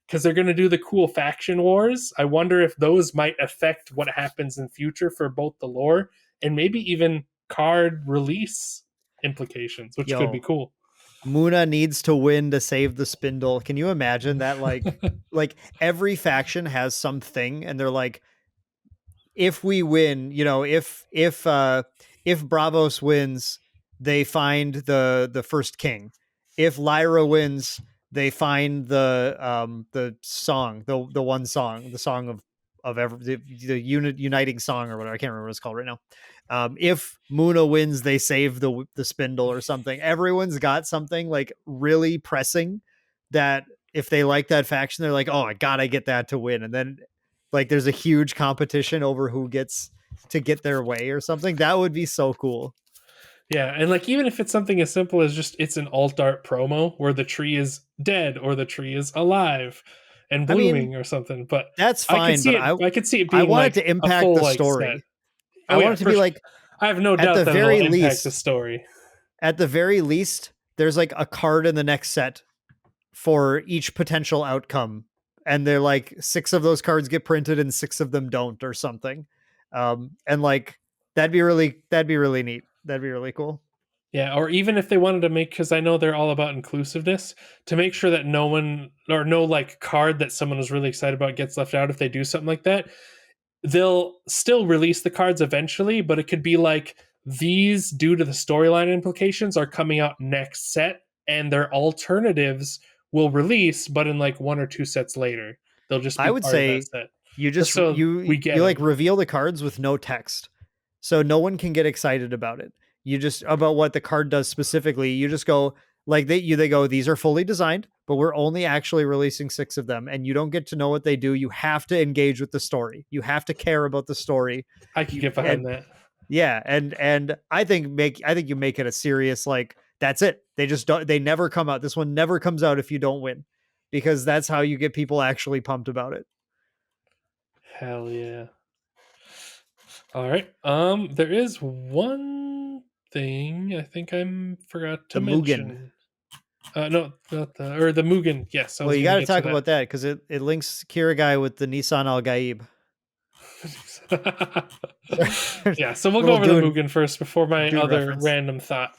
because they're going to do the cool faction wars. I wonder if those might affect what happens in future for both the lore and maybe even card release implications, which could be Yo, cool. Muna needs to win to save the spindle. Can you imagine that? Like every faction has something, and they're like, if we win, if Bravos wins, they find the first king. If Lyra wins, they find the song, the one song, the song of the uniting song or whatever. I can't remember what it's called right now. If Muna wins, they save the spindle or something. Everyone's got something like really pressing that if they like that faction, they're like, oh, I gotta get that to win, and then like there's a huge competition over who gets to get their way or something. That would be so cool. Yeah, and like even if it's something as simple as just it's an alt art promo where the tree is dead or the tree is alive and I mean, blooming or something, but that's I could fine, see but it. I could see it I being want it like to a impact full the like set. story. I Oh want yeah, it to be like I have no at doubt the that it'll very impact the least, story. at the very least, there's like a card in the next set for each potential outcome. And they're like six of those cards get printed and six of them don't or something. And like that'd be really neat. That'd be really cool. Yeah, or even if they wanted to make, because I know they're all about inclusiveness, to make sure that no one or no like card that someone was really excited about gets left out if they do something like that. They'll still release the cards eventually, but it could be like these, due to the storyline implications, are coming out next set, and their alternatives will release, but in like one or two sets later. They'll just I be would part of that say set, you just just so we you get like them. reveal the cards with no text. So no one can get excited about it. You just about what the card does specifically. You just go like they go these are fully designed, but we're only actually releasing 6 of them and you don't get to know what they do. You have to engage with the story. You have to care about the story. I could You get and behind that. yeah, and I think you make it a serious like that's it. They just don't they never come out. This one never comes out if you don't win. Because that's how you get people actually pumped about it. Hell yeah. All right. There is one thing I think I forgot to The Mugen. mention. No, not the Mugen. Yes, I Well, was you going to got to get to talk that. about that because it links Kiragai with the Nissan Al Gaib. Yeah, so we'll go Little over the Dune Mugen first before my Dune other reference. random thought.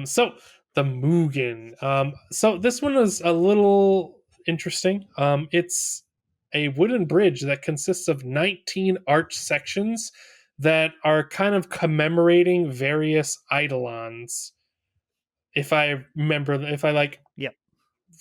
So the Mugen. So this one is a little interesting. It's a wooden bridge that consists of 19 arch sections that are kind of commemorating various eidolons. If I remember, if I like Yep.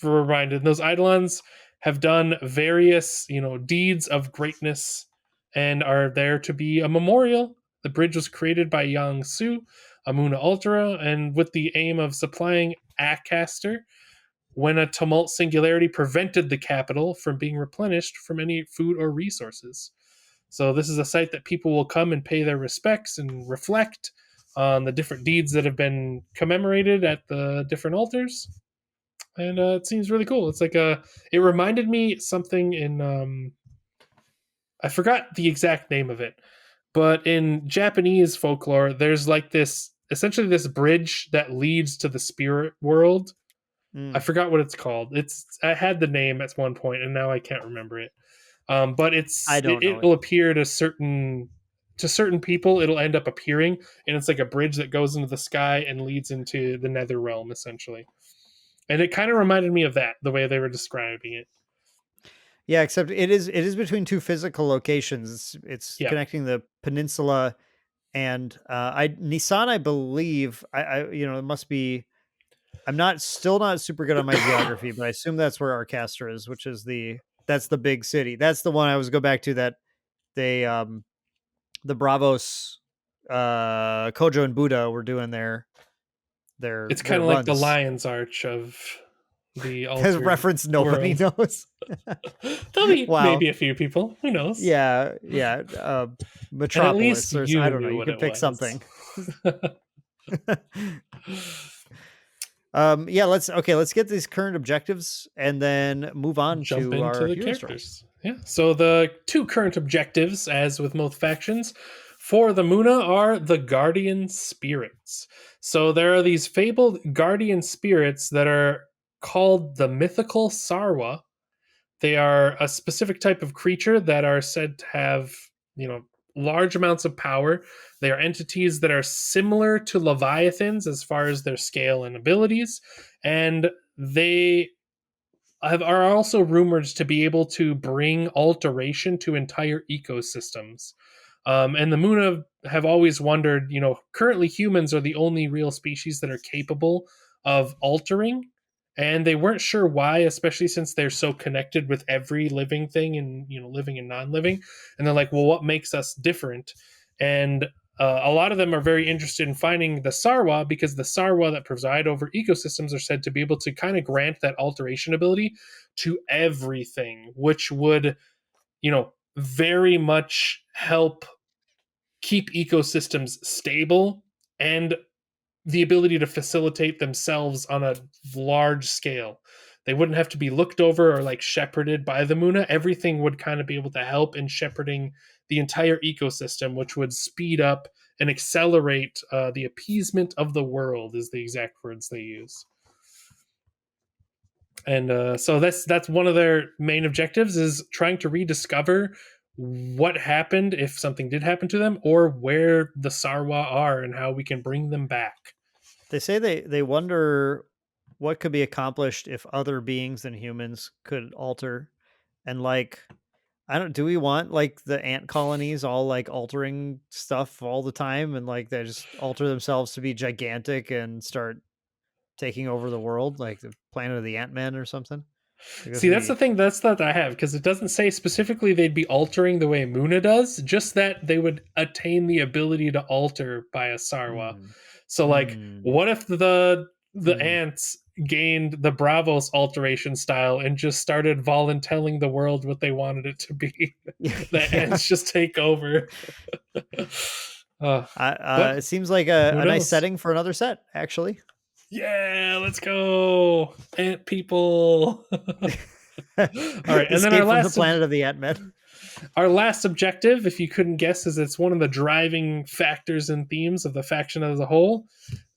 reminded, those eidolons have done various deeds of greatness and are there to be a memorial. The bridge was created by Yang Su, Amuna Ultra, and with the aim of supplying Acaster, when a tumult singularity prevented the capital from being replenished from any food or resources. So this is a site that people will come and pay their respects and reflect on the different deeds that have been commemorated at the different altars. And it seems really cool. It's like it reminded me something in I forgot the exact name of it, but in Japanese folklore, there's like this essentially this bridge that leads to the spirit world. I Mm, forgot what it's called. I had the name at one point and now I can't remember it. But I don't know it. it'll appear to certain people. It'll end up appearing, and it's like a bridge that goes into the sky and leads into the nether realm, essentially. And it kind of reminded me of that, the way they were describing it. Yeah, except it is between two physical locations. It's Yeah, connecting the peninsula and I Nissan, I believe. It must be. I'm not super good on my geography, but I assume that's where Arcastra is, which is that's the big city. That's the one I was go back to that they the Bravos Kojo and Buddha were doing their it's their kind of like the runs. Lion's Arch of the There's a altered reference nobody world. knows. There'll be Wow. maybe a few people. Who knows? Yeah, yeah. And at least Metropolis, or I you don't know. knew You what can it pick was. something. Yeah. Let's get these current objectives and then move on Jump to into our the hero story. characters. Yeah. So the two current objectives, as with most factions, for the Muna are the guardian spirits. So there are these fabled guardian spirits that are called the mythical Sarwa. They are a specific type of creature that are said to have, you know, large amounts of power. They are entities that are similar to leviathans as far as their scale and abilities, and they are also rumored to be able to bring alteration to entire ecosystems. And the Muna have always wondered, currently humans are the only real species that are capable of altering. And they weren't sure why, especially since they're so connected with every living thing and, living and non living. And they're like, well, what makes us different? And a lot of them are very interested in finding the Sarwa because the Sarwa that preside over ecosystems are said to be able to kind of grant that alteration ability to everything, which would, very much help keep ecosystems stable and the ability to facilitate themselves on a large scale. They wouldn't have to be looked over or like shepherded by the Muna. Everything would kind of be able to help in shepherding the entire ecosystem, which would speed up and accelerate the appeasement of the world, is the exact words they use. And so that's one of their main objectives is trying to rediscover what happened if something did happen to them, or where the Sarwa are and how we can bring them back. They say they wonder what could be accomplished if other beings than humans could alter, and like I don't. Do we want like the ant colonies all like altering stuff all the time, and like they just alter themselves to be gigantic and start taking over the world, like the planet of the Ant Man or something? Like this See, would that's the be. thing that's that I have, because it doesn't say specifically they'd be altering the way Muna does, just that they would attain the ability to alter by a Sarwa. Mm, So, like, mm, what if the mm. ants gained the Bravos alteration style and just started voluntelling the world what they wanted it to be? The Yeah. ants just take over. But It seems like who a nice knows? setting for another set, actually. Yeah, let's go, ant people. All right, and then Escape from the planet of the Ant Man. our last objective, if you couldn't guess, is it's one of the driving factors and themes of the faction as a whole.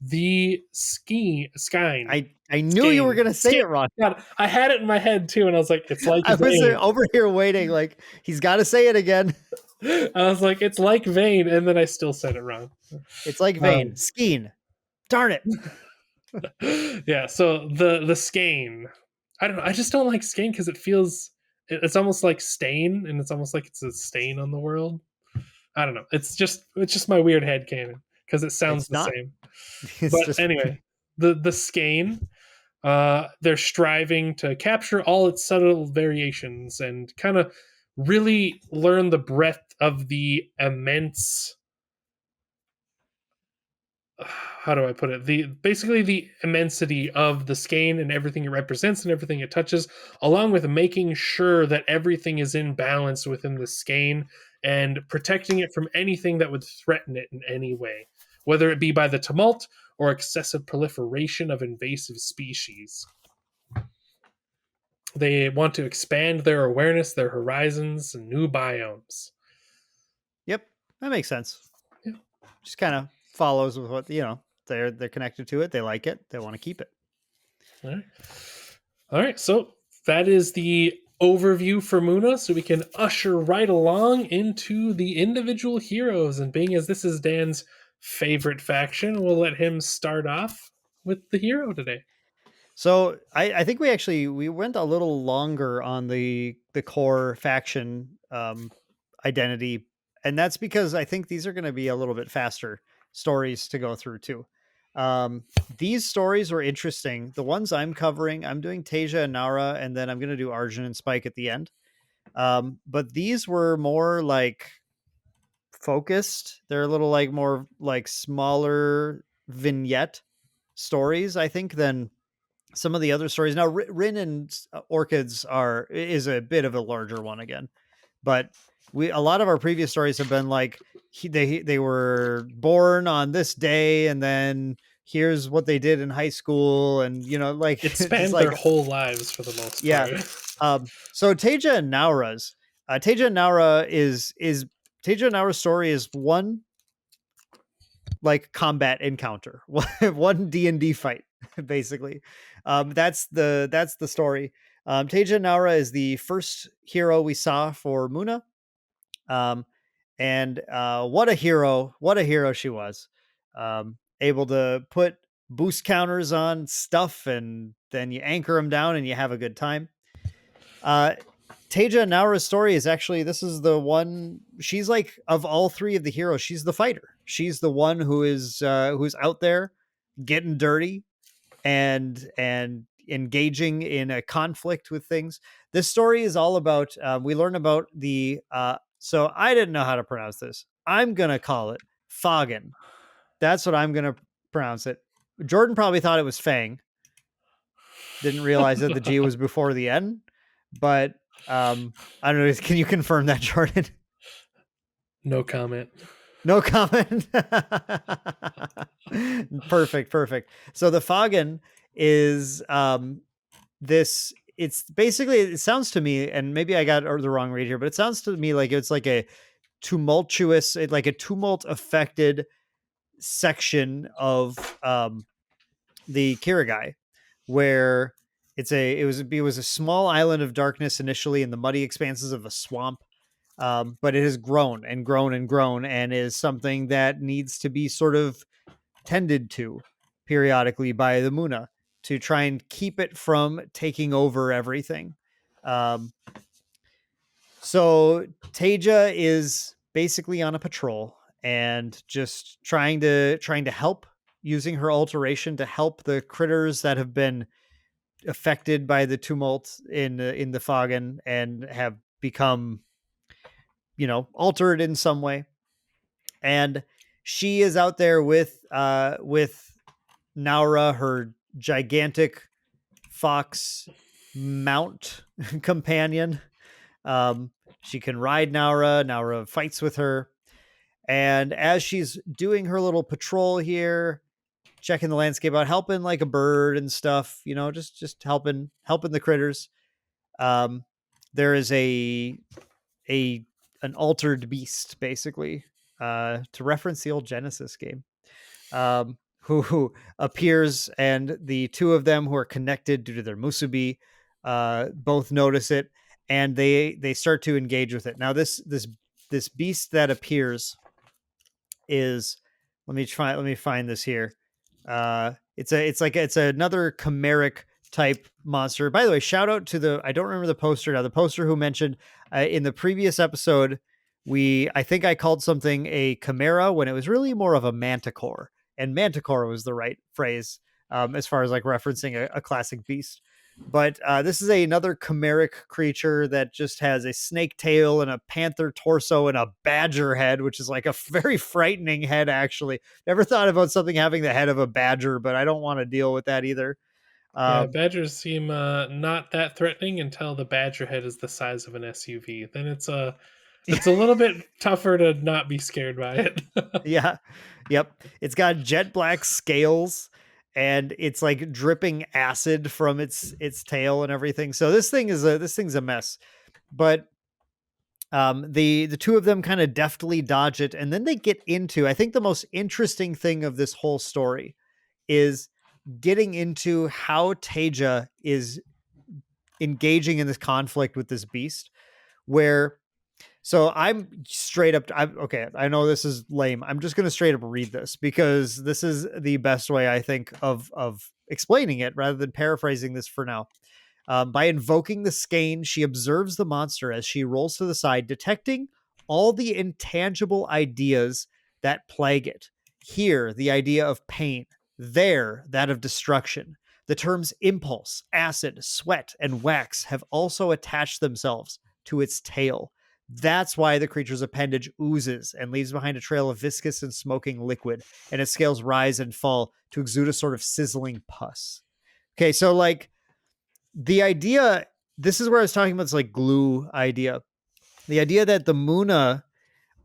The Skein. I knew you were Skein. gonna say Skein. it wrong. God, I had it in my head too, and I was like, it's like I was Vane. over here waiting, like he's got to say it again. I was like, it's like Vane, and then I still said it wrong. It's like Vane. Um, Skeen. Darn it. yeah, so the Skein. I don't know. I just don't like Skein because it's almost like stain, and it's almost like it's a stain on the world. I don't know. It's just my weird head canon because it sounds It's the not. same. It's But just anyway, the skein, they're striving to capture all its subtle variations and kind of really learn the breadth of the immense how do I put it? The basically the immensity of the skein and everything it represents and everything it touches, along with making sure that everything is in balance within the skein and protecting it from anything that would threaten it in any way, whether it be by the tumult or excessive proliferation of invasive species. They want to expand their awareness, their horizons, and new biomes. Yep, that makes sense. Yeah. Just kind of follows with what, they're connected to it. They like it. They want to keep it. All right. All right. So that is the overview for Muna. So we can usher right along into the individual heroes. And being as this is Dan's favorite faction, we'll let him start off with the hero today. So I think we went a little longer on the core faction identity, and that's because I think these are going to be a little bit faster stories to go through too. These stories were interesting. The ones I'm covering, I'm doing Teija and Nauraa, and then I'm going to do Arjun and Spike at the end. But these were more like focused. They're a little like more like smaller vignette stories, I think, than some of the other stories. Now, Rin and Orchids is a bit of a larger one again, but a lot of our previous stories have been like they were born on this day, and then here's what they did in high school, and like It just spanned their like whole lives for the most yeah. part. So Teija and Naura's Teija and Nauraa is Teija and Naura's story is one like combat encounter, one D&D fight, basically. That's the story. Teija Nauraa is the first hero we saw for Muna. Um, and what a hero she was. Able to put boost counters on stuff, and then you anchor them down and you have a good time. Uh, Teija Naura's story is actually, this is the one, she's like, of all three of the heroes, she's the fighter. She's the one who's out there getting dirty and engaging in a conflict with things. This story is all about, we learn about so I didn't know how to pronounce this. I'm going to call it Foggin. That's what I'm going to pronounce it. Jordan probably thought it was Fang. Didn't realize that the G was before the N, but I don't know. Can you confirm that, Jordan? No comment. No comment. Perfect. So the Foggin is this. It's basically, it sounds to me, and maybe I got the wrong read here, but it sounds to me like it's like a tumultuous, like a tumult affected section of the Kirigai, where it was a small island of darkness initially in the muddy expanses of a swamp, but it has grown and grown and grown, and is something that needs to be sort of tended to periodically by the Muna to try and keep it from taking over everything. Um, so Teija is basically on a patrol and just trying to help, using her alteration to help the critters that have been affected by the tumult in the Foggin and have become, altered in some way. And she is out there with Nauraa, her gigantic fox mount companion. She can ride Nauraa. Nauraa fights with her. And as she's doing her little patrol here, checking the landscape out, helping like a bird and stuff, just helping the critters. There is a an altered beast, basically, to reference the old Genesis game, who appears, and the two of them who are connected due to their musubi both notice it, and they start to engage with it. Now this beast that appears is, let me find this here. It's another chimeric type monster. By the way, shout out to I don't remember the poster now. The poster who mentioned in the previous episode, I think I called something a chimera when it was really more of a manticore, and manticore was the right phrase as far as like referencing a classic beast. But this is another chimeric creature that just has a snake tail and a panther torso and a badger head, which is like a very frightening head, actually. Never thought about something having the head of a badger, but I don't want to deal with that either. Yeah, Um, badgers seem not that threatening until the badger head is the size of an SUV. Then it's a little bit tougher to not be scared by it. yeah. Yep. It's got jet black scales and it's like dripping acid from its tail and everything. So this thing's a mess. But the two of them kind of deftly dodge it, and then they get into, I think, the most interesting thing of this whole story is getting into how Teija is engaging in this conflict with this beast. Where so I'm straight up. Okay. I know this is lame. I'm just going to straight up read this because this is the best way I think of explaining it rather than paraphrasing this for now. By invoking the skein, she observes the monster as she rolls to the side, detecting all the intangible ideas that plague it. Here, the idea of pain. There, that of destruction. The terms impulse, acid, sweat, and wax have also attached themselves to its tail. That's why the creature's appendage oozes and leaves behind a trail of viscous and smoking liquid, and its scales rise and fall to exude a sort of sizzling pus. Okay, so like the idea, this is where I was talking about this like glue idea. The idea that the Muna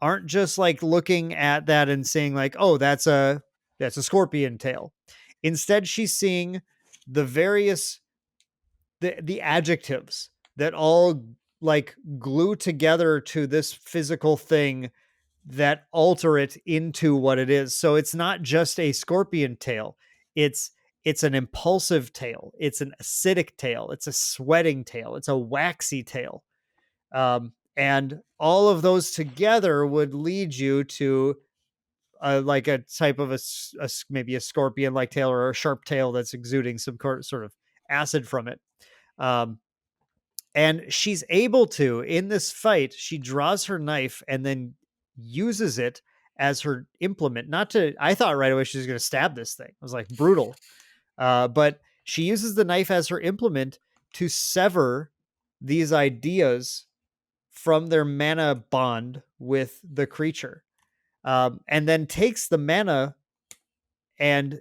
aren't just like looking at that and saying like, oh, that's a scorpion tail. Instead, she's seeing the various the adjectives that all like glue together to this physical thing that alter it into what it is. So it's not just a scorpion tail. It's it's an impulsive tail. It's an acidic tail. It's a sweating tail. It's a waxy tail. And all of those together would lead you to like a type of maybe a scorpion like tail or a sharp tail that's exuding some sort of acid from it. Um, and she's able to, in this fight, she draws her knife and then uses it as her implement. Not to, I thought right away she was going to stab this thing. I was like, brutal. But she uses the knife as her implement to sever these ideas from their mana bond with the creature. And then takes the mana and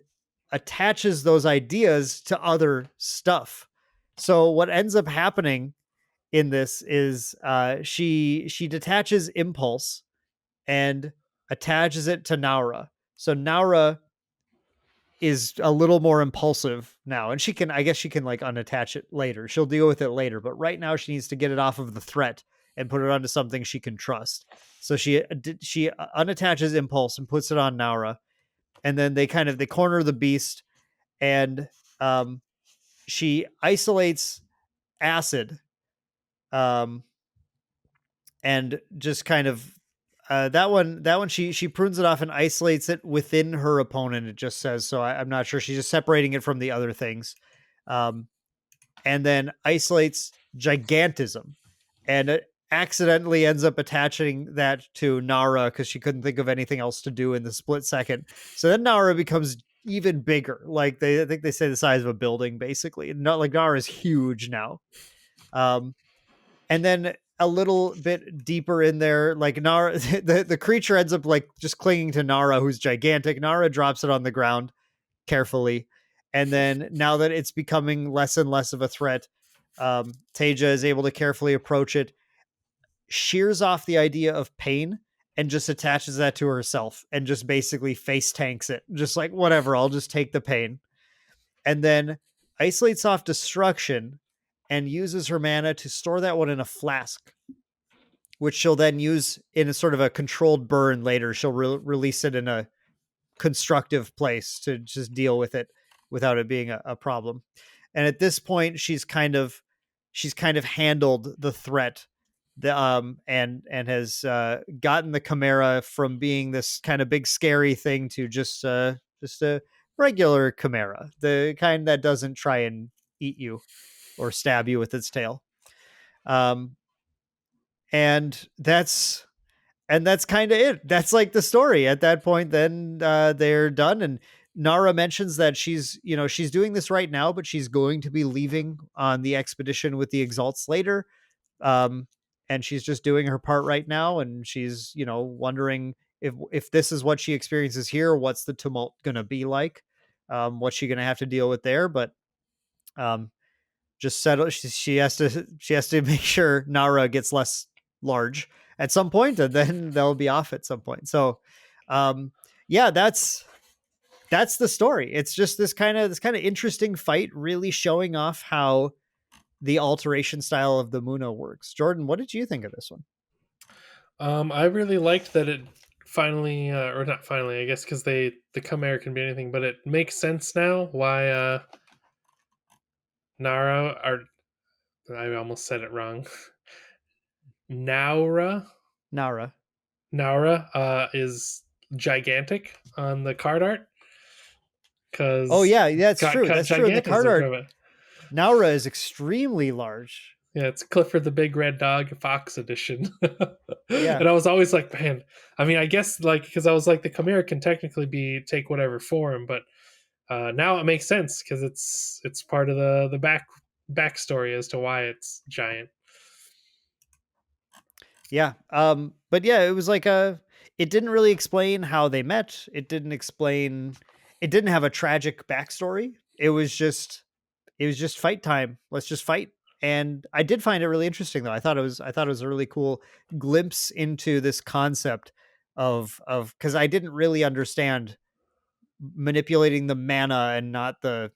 attaches those ideas to other stuff. So what ends up happening in this is she detaches impulse and attaches it to Nauraa. So Nauraa is a little more impulsive now, and she can, I guess she can like unattach it later. She'll deal with it later, but right now she needs to get it off of the threat and put it onto something she can trust. So she unattaches impulse and puts it on Nauraa, and then they corner the beast, and um, she isolates acid, um, and just kind of that one she prunes it off and isolates it within her opponent. It just says so. I'm not sure. She's just separating it from the other things, um, and then isolates gigantism, and it accidentally ends up attaching that to Nauraa because she couldn't think of anything else to do in the split second. So then Nauraa becomes even bigger. Like I think they say the size of a building, basically. Not like Nauraa is huge now. Um, and then a little bit deeper in there, like Nara, the creature ends up like just clinging to Nara, who's gigantic. Nara drops it on the ground carefully, and then now that it's becoming less and less of a threat, Teija is able to carefully approach it, shears off the idea of pain, and just attaches that to herself, and just basically face tanks it, just like whatever. I'll just take the pain, and then isolates off destruction and uses her mana to store that one in a flask, which she'll then use in a sort of a controlled burn later. She'll release it in a constructive place to just deal with it without it being a problem. And at this point, she's kind of handled the threat, and has gotten the chimera from being this kind of big scary thing to just a regular chimera, the kind that doesn't try and eat you or stab you with its tail. Um, and that's kind of it. That's like the story at that point. Then they're done, and Nara mentions that she's doing this right now, but she's going to be leaving on the expedition with the Exalts later. Um, and she's just doing her part right now, and she's wondering if this is what she experiences here, what's the tumult gonna be like, what's she gonna have to deal with there. But um, just settle. She has to make sure Nara gets less large at some point, and then they'll be off at some point. So, um, yeah, that's the story. It's just this kind of interesting fight, really showing off how the alteration style of the Muno works. Jordan, what did you think of this one? I really liked that it finally, or not finally, I guess, because the Chimera can be anything, but it makes sense now why Nara, or I almost said it wrong. Nauraa, Nara. is gigantic on the card art Oh because yeah, that's got true. cut That's true. In the card gigantism from art, it. Nara is extremely large. Yeah, it's Clifford the Big Red Dog Fox edition. Yeah, And I was always like, man, I mean, I guess like because I was like the Chimera can technically be take whatever form, but now it makes sense because it's part of the backstory as to why it's giant. yeah. But yeah, it was like it didn't really explain how they met. It didn't have a tragic backstory. It was just fight time. Let's just fight. And I did find it really interesting though. I thought it was a really cool glimpse into this concept of because I didn't really understand manipulating the mana and not the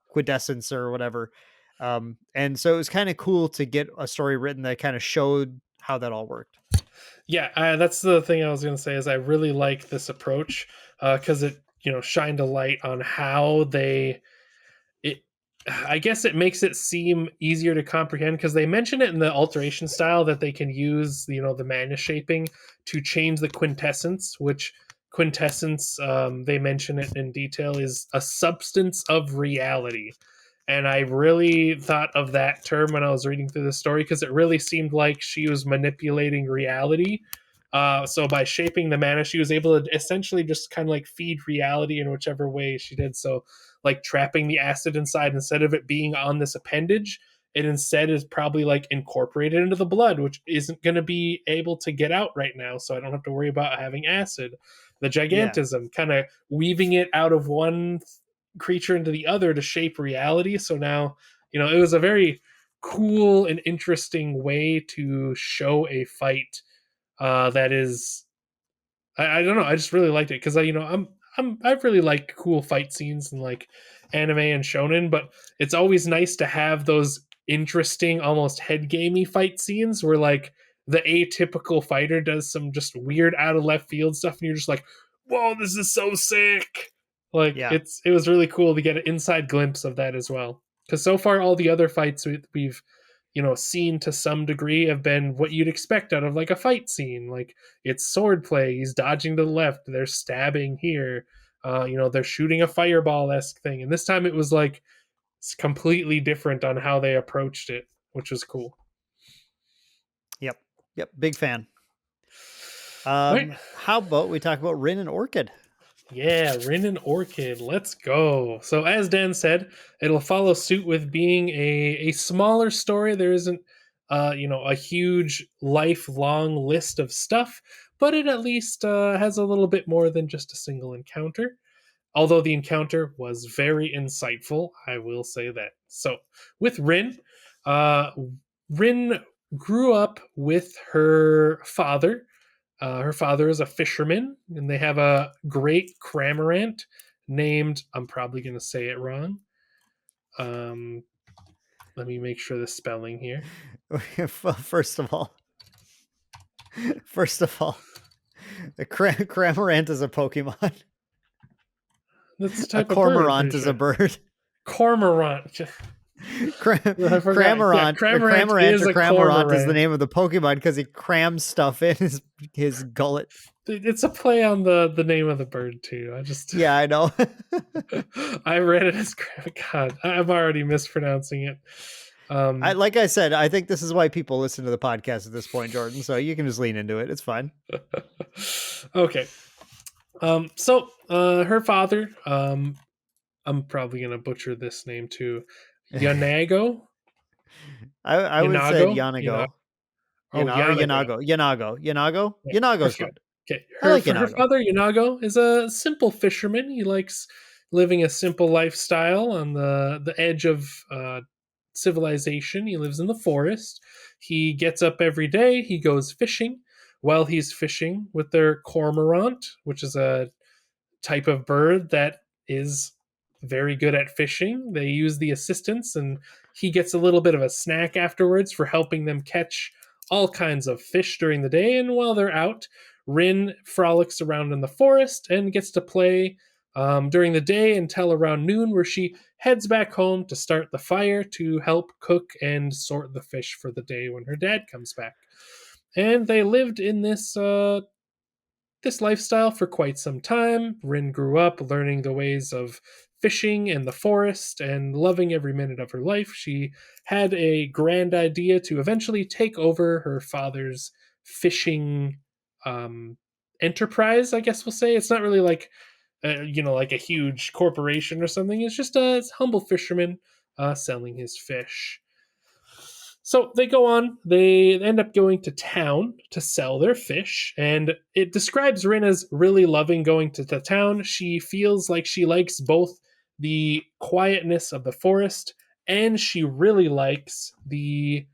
quintessence or whatever. And so it was kind of cool to get a story written that kind of showed how that all worked. Yeah, that's the thing I was going to say is I really like this approach because it shined a light on how it. I guess it makes it seem easier to comprehend because they mention it in the alteration style that they can use the mana shaping to change the quintessence, which quintessence they mention it in detail is a substance of reality. And I really thought of that term when I was reading through the story because it really seemed like she was manipulating reality. So by shaping the mana, she was able to essentially just kind of like feed reality in whichever way she did. So, like trapping the acid inside instead of it being on this appendage, it instead is probably like incorporated into the blood, which isn't going to be able to get out right now. So I don't have to worry about having acid. The Yeah, gigantism, kind of weaving it out of one creature into the other to shape reality. So now, it was a very cool and interesting way to show a fight that is, I don't know, I just really liked it because I really like cool fight scenes and like anime and shonen, but it's always nice to have those interesting, almost head gamey fight scenes where like the atypical fighter does some just weird out of left field stuff, and you're just like, "Whoa, this is so sick!" Like yeah, it was really cool to get an inside glimpse of that as well. Because so far, all the other fights we've seen to some degree have been what you'd expect out of like a fight scene. Like it's swordplay, he's dodging to the left, they're stabbing here, they're shooting a fireball esque thing. And this time it was like it's completely different on how they approached it, which was cool. yep, yep. Big fan. All right. How about we talk about Rin and Orchid? Yeah, Rin and Orchid, let's go. So, as Dan said, it'll follow suit with being a smaller story. There isn't, a huge lifelong list of stuff, but it at least has a little bit more than just a single encounter. Although the encounter was very insightful, I will say that. So, with uh, Rin grew up with her father. Her father is a fisherman, and they have a great cramorant named, I'm probably going to say it wrong. Um, Let me make sure the spelling here. First of all, first of all, the Cramorant is a Pokemon. That's the A type of bird, I'm Cormorant pretty is a sure. bird. Cormorant. I forgot. Yeah, Cramorant, Cramorant is or a Cramorant is the cormorant. name of the Pokemon because he crams stuff in his gullet. It's a play on the name of the bird too. I just Yeah, I know. I read it as God. I'm already mispronouncing it. Um, Like I said, I think this is why people listen to the podcast at this point, Jordan. So you can just lean into it. It's fine. okay. Her father, I'm probably gonna butcher this name too, Yanago, I would say Yanago, Yanago. Yanago. Oh, Or Yanago. Yanago. Yeah, Yanago's okay. good. Okay. I like Her Yanago. father, Yanago, is a simple fisherman. He likes living a simple lifestyle on the edge of civilization. He lives in the forest. He gets up every day. He goes fishing. While he's fishing with their cormorant, which is a type of bird that is very good at fishing. They use the assistants, and he gets a little bit of a snack afterwards for helping them catch all kinds of fish during the day. And while they're out, Rin frolics around in the forest and gets to play during the day until around noon, where she heads back home to start the fire to help cook and sort the fish for the day when her dad comes back. And they lived in this lifestyle for quite some time. Rin grew up learning the ways of fishing and the forest and loving every minute of her life. She had a grand idea to eventually take over her father's fishing um, enterprise, I guess we'll say. It's not really like, like a huge corporation or something. It's just a humble fisherman selling his fish. So they go on, they end up going to town to sell their fish, and it describes Rin as really loving going to the town. She feels like she likes both the quietness of the forest and she really likes the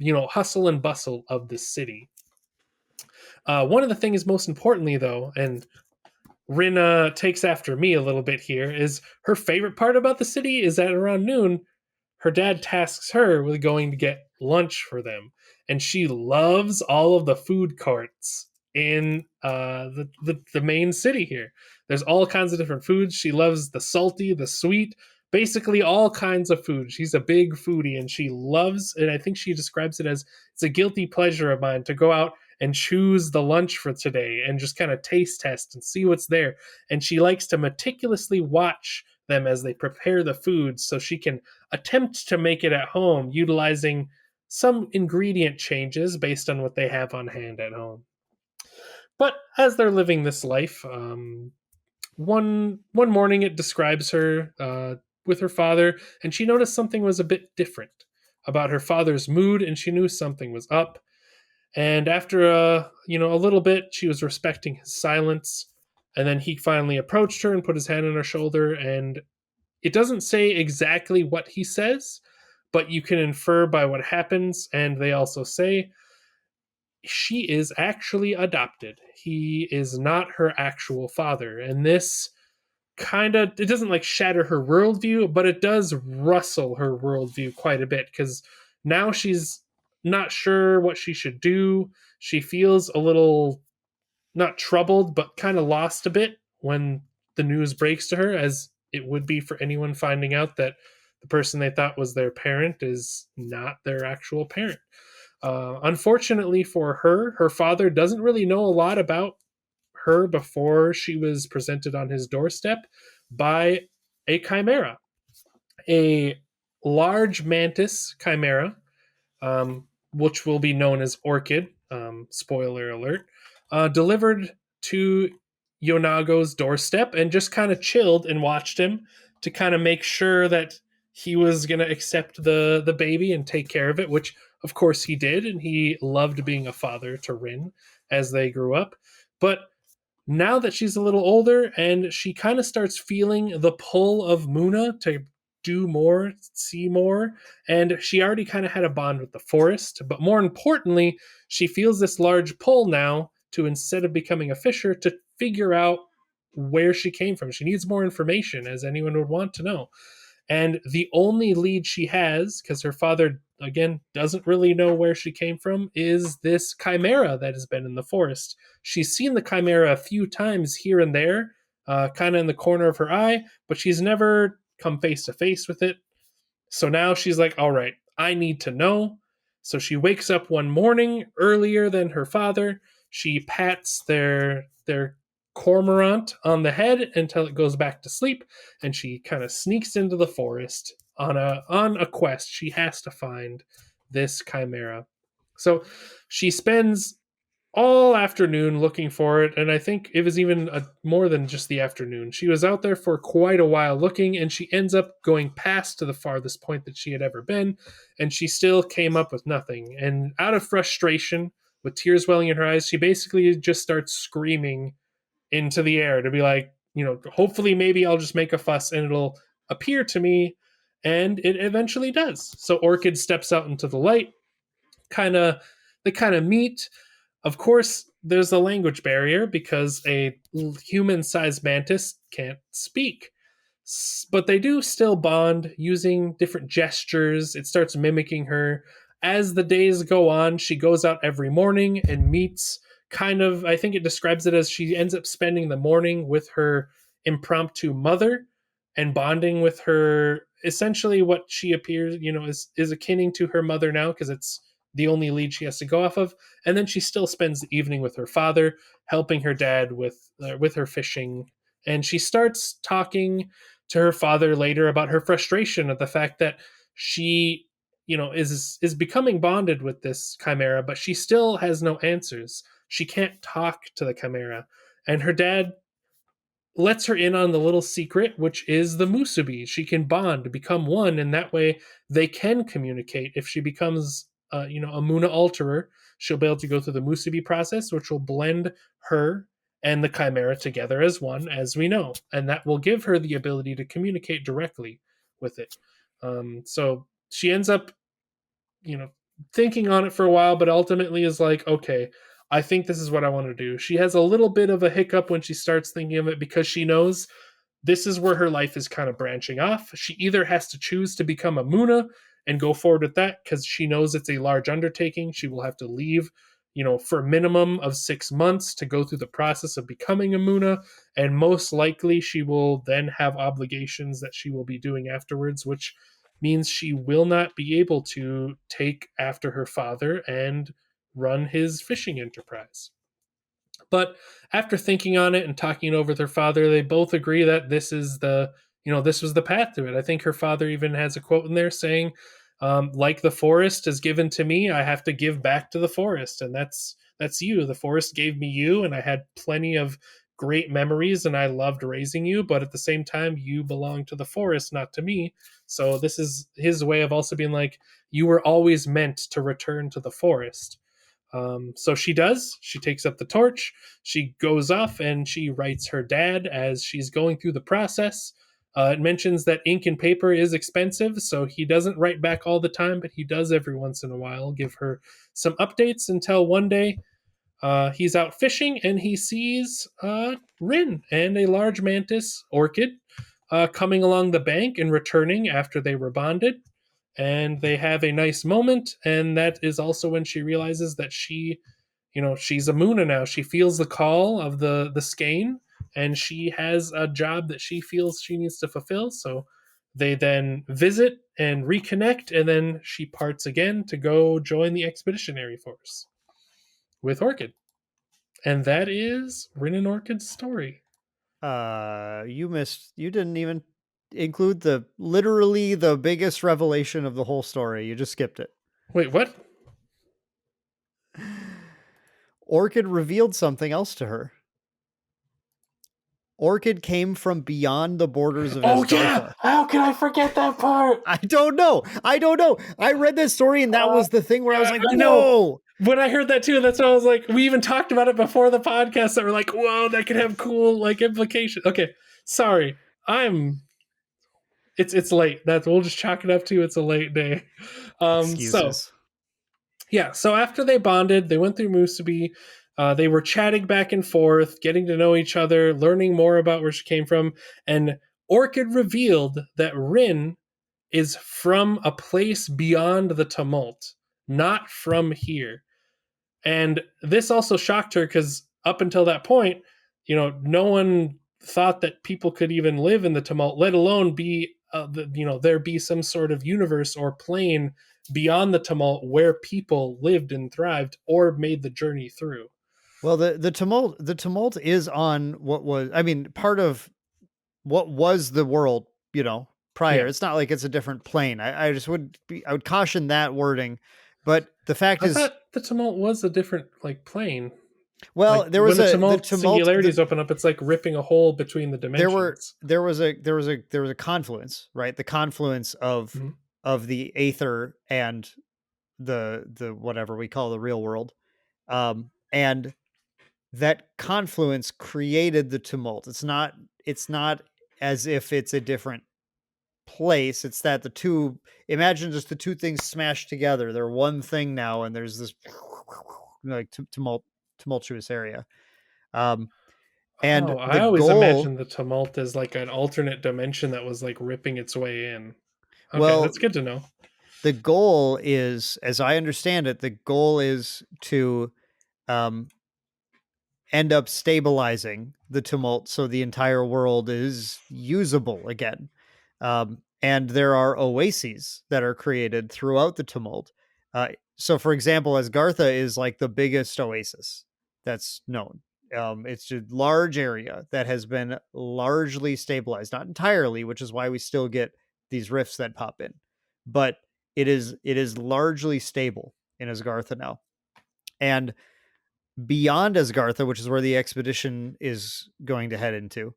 hustle and bustle of the city. One of the things most importantly though, and Rin takes after me a little bit here, is her favorite part about the city is that around noon her dad tasks her with going to get lunch for them, and she loves all of the food courts in the main city here. There's all kinds of different foods. She loves the salty, the sweet, basically all kinds of food. She's a big foodie, and she loves. And I think she describes it as it's a guilty pleasure of mine to go out and choose the lunch for today and just kind of taste test and see what's there. And she likes to meticulously watch them as they prepare the food so she can attempt to make it at home utilizing some ingredient changes based on what they have on hand at home. But as they're living this life, one morning it describes her with her father, and she noticed something was a bit different about her father's mood, and she knew something was up. And after a little bit, she was respecting his silence, and then he finally approached her and put his hand on her shoulder, and it doesn't say exactly what he says, but you can infer by what happens. And they also say she is actually adopted. He is not her actual father. And this kind of, it doesn't like shatter her worldview, but it does rustle her worldview quite a bit because now she's not sure what she should do. She feels a little not troubled, but kind of lost a bit when the news breaks to her, as it would be for anyone finding out that the person they thought was their parent is not their actual parent. Unfortunately for her, her father doesn't really know a lot about her before she was presented on his doorstep by a chimera, a large mantis chimera, which will be known as Orchid. Spoiler alert. Delivered to Yonago's doorstep and just kind of chilled and watched him to kind of make sure that he was going to accept the baby and take care of it, which of course he did, and he loved being a father to Rin as they grew up. But now that she's a little older and she kind of starts feeling the pull of Muna to do more, see more, and she already kind of had a bond with the forest, but more importantly, she feels this large pull now to, instead of becoming a fisher, to figure out where she came from. She needs more information, as anyone would want to know. And the only lead she has, because her father, again, doesn't really know where she came from, is this chimera that has been in the forest. She's seen the chimera a few times here and there, kind of in the corner of her eye, but she's never come face to face with it. So now she's like, all right, I need to know. So she wakes up one morning earlier than her father. She pats their cormorant on the head until it goes back to sleep, and she kind of sneaks into the forest on a quest. She has to find this chimera. So she spends all afternoon looking for it, and I think it was even more than just the afternoon. She was out there for quite a while looking, and she ends up going past to the farthest point that she had ever been, and she still came up with nothing. And out of frustration, with tears welling in her eyes, she basically just starts screaming into the air to be like, hopefully maybe I'll just make a fuss and it'll appear to me. And it eventually does. So Orchid steps out into the light, kind of, they kind of meet. Of course, there's a language barrier because a human sized mantis can't speak. But they do still bond using different gestures. It starts mimicking her. As the days go on, she goes out every morning and meets kind of, I think it describes it as she ends up spending the morning with her impromptu mother and bonding with her, essentially what she appears, is akin to her mother now because it's the only lead she has to go off of. And then she still spends the evening with her father, helping her dad with her fishing. And she starts talking to her father later about her frustration at the fact that she, is becoming bonded with this chimera, but she still has no answers. She can't talk to the chimera. And her dad lets her in on the little secret, which is the musubi. She can bond, become one, and that way they can communicate. If she becomes, a Muna alterer, she'll be able to go through the musubi process, which will blend her and the chimera together as one, as we know, and that will give her the ability to communicate directly with it. So she ends up, you know, thinking on it for a while, but ultimately is like, okay, I think this is what I want to do. She has a little bit of a hiccup when she starts thinking of it because she knows this is where her life is kind of branching off. She either has to choose to become a Muna and go forward with that because she knows it's a large undertaking. She will have to leave, for a minimum of 6 months to go through the process of becoming a Muna. And most likely she will then have obligations that she will be doing afterwards, which means she will not be able to take after her father and run his fishing enterprise. But after thinking on it and talking it over with her father, they both agree that this was the path to it. I think her father even has a quote in there saying, "Like the forest is given to me, I have to give back to the forest," and that's you. The forest gave me you, and I had plenty of great memories, and I loved raising you. But at the same time, you belong to the forest, not to me. So this is his way of also being like, you were always meant to return to the forest. So she does. She takes up the torch. She goes off and she writes her dad as she's going through the process. It mentions that ink and paper is expensive, so he doesn't write back all the time, but he does every once in a while give her some updates until one day he's out fishing and he sees Rin and a large mantis, Orchid, coming along the bank and returning after they were bonded, and they have a nice moment. And that is also when she realizes that she's a Muna now. She feels the call of the skein, and she has a job that she feels she needs to fulfill. So they then visit and reconnect, and then she parts again to go join the expeditionary force with Orchid. And that is Rin and Orchid's story. You didn't even include the literally the biggest revelation of the whole story. You just skipped it. Wait, what? Orchid revealed something else to her. Orchid came from beyond the borders of Oh yeah! Asgartha. How can I forget that part? I don't know. I don't know. I read this story and that was the thing where I was Yeah, like, I know. whoa. When I heard that too, that's what I was like. We even talked about it before the podcast. That we're like, whoa, that could have cool implications. Okay, sorry, I'm. It's late. That's we'll just chalk it up to it's a late day. So Excuses. yeah, so after they bonded, they went through Musubi. They were chatting back and forth, getting to know each other, learning more about where she came from, and Orchid revealed that Rin is from a place beyond the tumult, not from here. And this also shocked her because up until that point, no one thought that people could even live in the tumult, let alone be, there be some sort of universe or plane beyond the tumult where people lived and thrived or made the journey through. Well, the tumult is on what was, I mean, part of what was the world, prior. Yeah. It's not like it's a different plane. I would caution that wording. But the fact I is, thought the tumult was a different plane. Well, Like there when was the the tumult tumult. singularities open up, it's like ripping a hole between the There were dimensions. there was a confluence, right? The confluence Mhm. of the aether and the whatever we call the real world, and that confluence created the tumult. It's not as if it's a different place. It's that the two, imagine just the two things smashed together. They're one thing now, and there's this like tumultuous area. Um, and Oh, I the always goal, imagined the tumult as like an alternate dimension that was like ripping its way in. Okay, well, that's good to know. the goal is, as I understand it, the goal is to um, end up stabilizing the tumult so the entire world is usable again. And there are oases that are created throughout the tumult. So, for example, Asgartha is like the biggest oasis that's known. It's a large area that has been largely stabilized, not entirely, which is why we still get these rifts that pop in, but it is largely stable in Asgartha now. And beyond Asgartha, which is where the expedition is going to head into,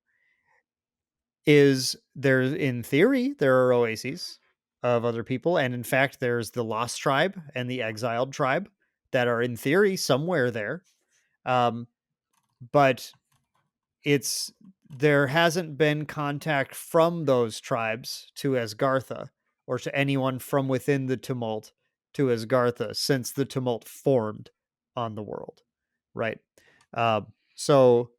is there, in theory, there are oases of other people. And in fact, there's the Lost Tribe and the Exiled Tribe that are, in theory, somewhere there. Um, but it's there hasn't been contact from those tribes to Asgartha or to anyone from within the tumult to Asgartha since the tumult formed on the world, right? So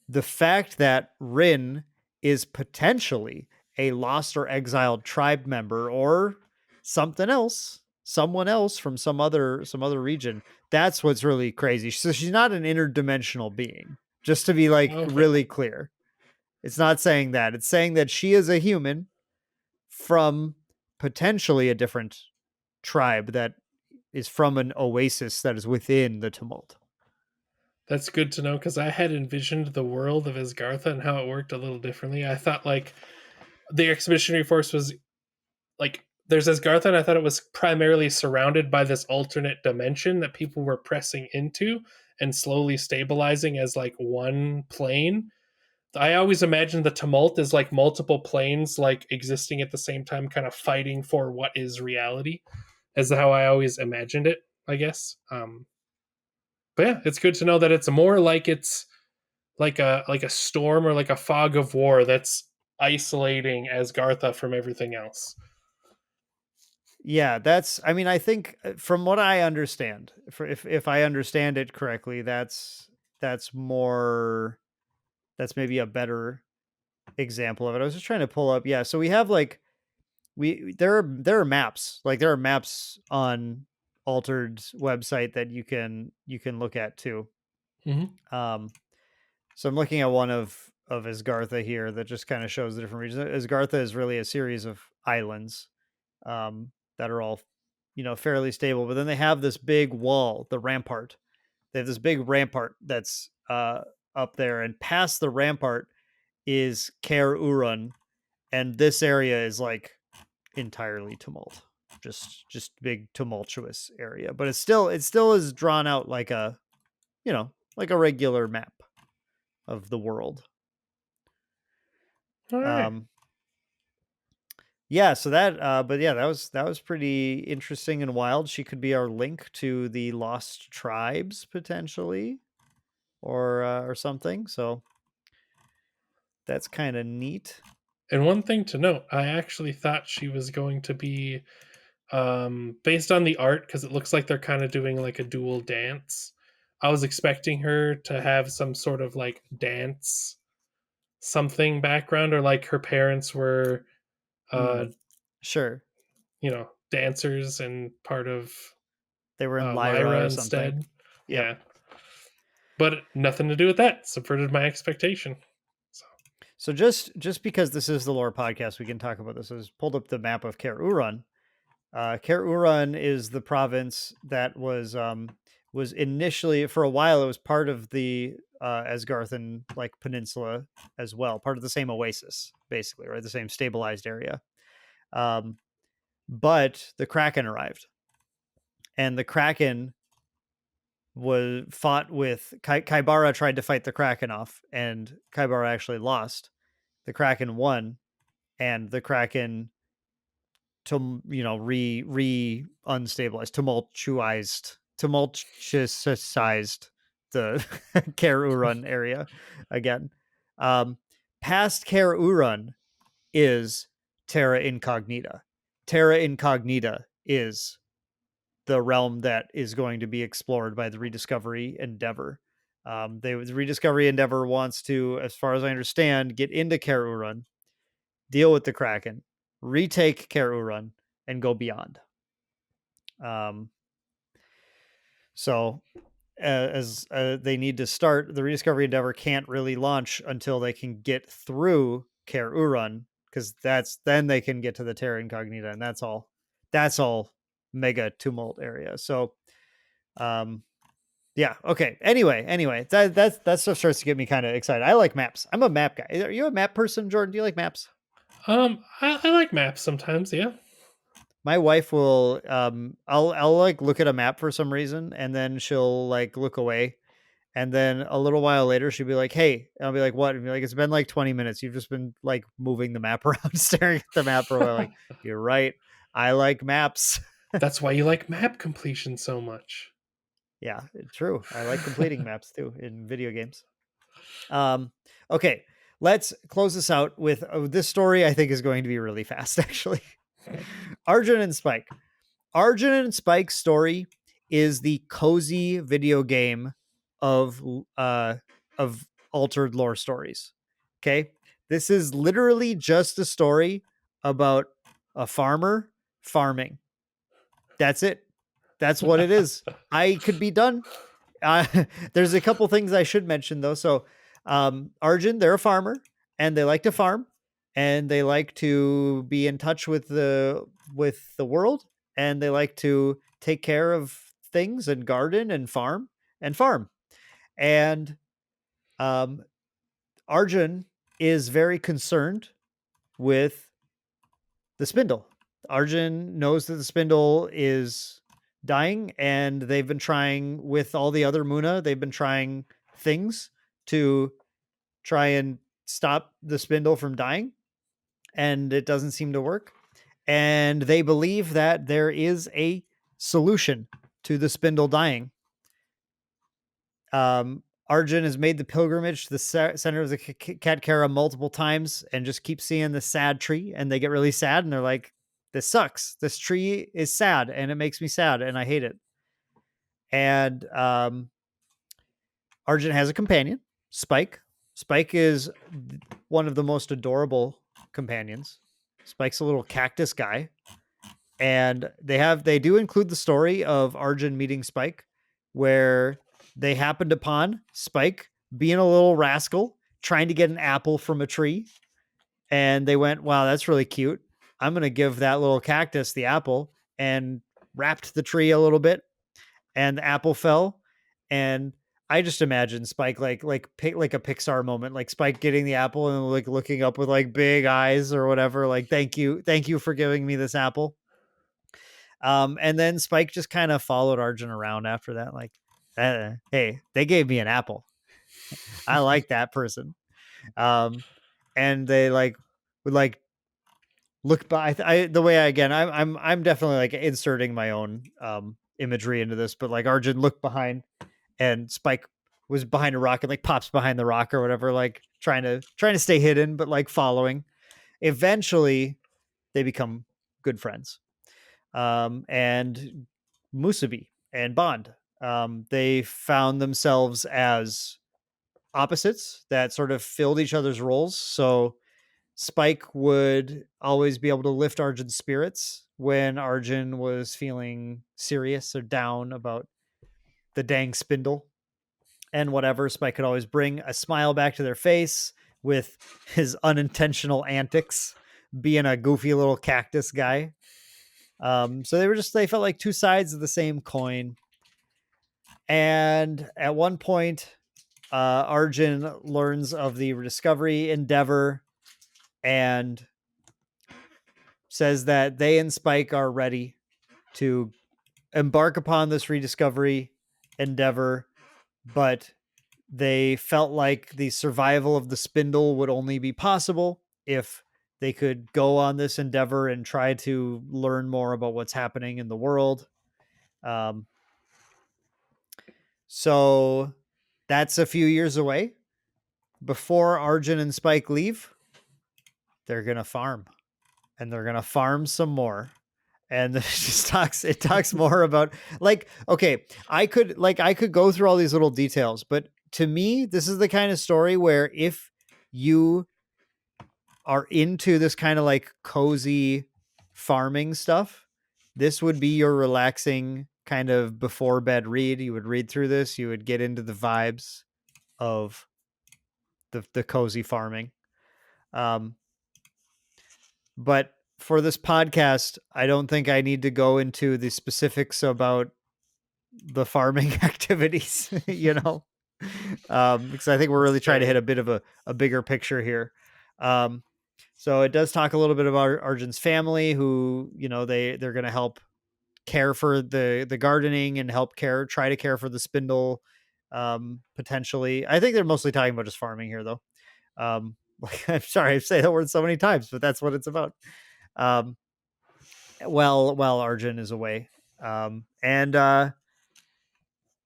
the fact that Rin is potentially a lost or exiled tribe member or something else, someone else from some other region, that's what's really crazy. So she's not an interdimensional being. Just to be like Okay. really clear. It's not saying that. It's saying that she is a human from potentially a different tribe that is from an oasis that is within the tumult. That's good to know because I had envisioned the world of Asgartha and how it worked a little differently. I thought like the expeditionary force was like there's Asgartha, and I thought it was primarily surrounded by this alternate dimension that people were pressing into and slowly stabilizing as like one plane. I always imagined the tumult as like multiple planes like existing at the same time, kind of fighting for what is reality, as how I always imagined it, I guess. But yeah, it's good to know that it's more like it's like a storm or like a fog of war that's isolating Asgartha from everything else. Yeah, that's, I mean, I think from what I understand, for if I understand it correctly, that's more that's maybe a better example of it. I was just trying to pull up. Yeah, so we have like we there are maps. Like there are maps on Altered's website that you can look at too. Mm-hmm. Um so I'm looking at one of Asgartha here that just kind of shows the different regions. Asgartha is really a series of islands that are all, fairly stable. But then they have this big wall, the rampart. They have this big rampart that's up there, and past the rampart is Ker Urun, and this area is like entirely tumult, just big tumultuous area. But it still is drawn out like like a regular map of the world. All right. Um, Yeah, so that but yeah, that was pretty interesting and wild. She could be our link to the lost tribes potentially or something. So that's kind of neat. And one thing to note, I actually thought she was going to be based on the art because it looks like they're kind of doing like a dual dance. I was expecting her to have some sort of like dance something background or like her parents were uh Mm, sure. dancers and part of They were in Lyra Lyra or something. instead. Yep. Yeah, but nothing to do with that. Subverted my expectation. So So just because this is the lore podcast, we can talk about this. I just pulled up the map of Ker Uran. Ker Uran is the province that was initially, for a while, it was part of the Asgarthan like peninsula as well, part of the same oasis, basically, right? The same stabilized area. Um, but the Kraken arrived, and the Kraken was fought with Kaibara tried to fight the Kraken off, and Kaibara actually lost. The Kraken won, and the Kraken to re unstabilized, tumultuousized the Care Urun area again. Um, Past Care Urun is Terra Incognita. Terra Incognita is the realm that is going to be explored by the Rediscovery Endeavor. The Rediscovery Endeavor wants to, as far as I understand, get into Care Urun, deal with the Kraken, retake Care Urun, and go beyond. Um, so as they need to start, the Rediscovery Endeavor can't really launch until they can get through Care Urun, because then they can get to the Terra Incognita, and that's all mega tumult area. So um yeah, okay. Anyway, that stuff starts to get me kind of excited. I like maps. I'm a map guy. Are you a map person, Jordan? Do you like maps? I like maps sometimes. Yeah. My wife will I'll like look at a map for some reason, and then she'll like look away, and then a little while later she'll be like, "Hey," and I'll be like, "What?" And be like, "It's been like 20 minutes. You've just been like moving the map around, staring at the map for a while." Like, "You're right. I like maps." That's why you like map completion so much. Yeah, true. I like completing maps too in video games. Um, okay, let's close this out with this story. I think is going to be really fast, actually. Arjun and Spike. Arjun and Spike's story is the cozy video game of uh of altered lore stories. Okay, this is literally just a story about a farmer farming. That's it. That's what it is. I could be done. Uh, there's a couple things I should mention though. So, Arjun, they're a farmer, and they like to farm, and they like to be in touch with the world, and they like to take care of things and garden and farm. And um, Arjun is very concerned with the spindle. Arjun knows that the spindle is dying, and they've been trying with all the other Muna. They've been trying things to try and stop the spindle from dying, and it doesn't seem to work. And they believe that there is a solution to the spindle dying. Arjun has made the pilgrimage to the center of the Katkara multiple times and just keeps seeing the sad tree, and they get really sad, and they're like, this sucks. This tree is sad, and it makes me sad, and I hate it. And Arjun has a companion, Spike. Spike is one of the most adorable companions. Spike's a little cactus guy. And they do include the story of Arjun meeting Spike, where they happened upon Spike being a little rascal trying to get an apple from a tree, and they went, "Wow, that's really cute. I'm going to give that little cactus the apple," and wrapped the tree a little bit, and the apple fell. And I just imagine Spike like a Pixar moment, like Spike getting the apple and like looking up with like big eyes or whatever, like, thank you for giving me this apple. And then Spike just kind of followed Arjun around after that, like, hey, they gave me an apple. I like that person. And they like would like look by. The way I'm definitely like inserting my own imagery into this, but like Arjun looked behind, and Spike was behind a rock and like pops behind the rock or whatever, like trying to stay hidden, but like following. Eventually, they become good friends. And Musubi and Bond. They found themselves as opposites that sort of filled each other's roles. So Spike would always be able to lift Arjun's spirits when Arjun was feeling serious or down about the dang spindle and whatever. Spike could always bring a smile back to their face with his unintentional antics, being a goofy little cactus guy. So they felt like two sides of the same coin. And at one point, Arjun learns of the Rediscovery Endeavor and says that they and Spike are ready to embark upon this rediscovery endeavor, but they felt like the survival of the spindle would only be possible if they could go on this endeavor and try to learn more about what's happening in the world. Um, so that's a few years away. Before Arjun and Spike leave, they're gonna farm, and they're gonna farm some more. And it talks more about, like, okay, I could go through all these little details, but to me, this is the kind of story where if you are into this kind of like cozy farming stuff, this would be your relaxing kind of before bed read. You would read through this, you would get into the vibes of the cozy farming. Um, but for this podcast, I don't think I need to go into the specifics about the farming activities, because I think we're really trying to hit a bit of a bigger picture here. So it does talk a little bit about Arjun's family, who, they're going to help care for the gardening and try to care for the spindle. Potentially, I think they're mostly talking about just farming here, though. I'm sorry I say that word so many times, but that's what it's about. Um, while Arjun is away, and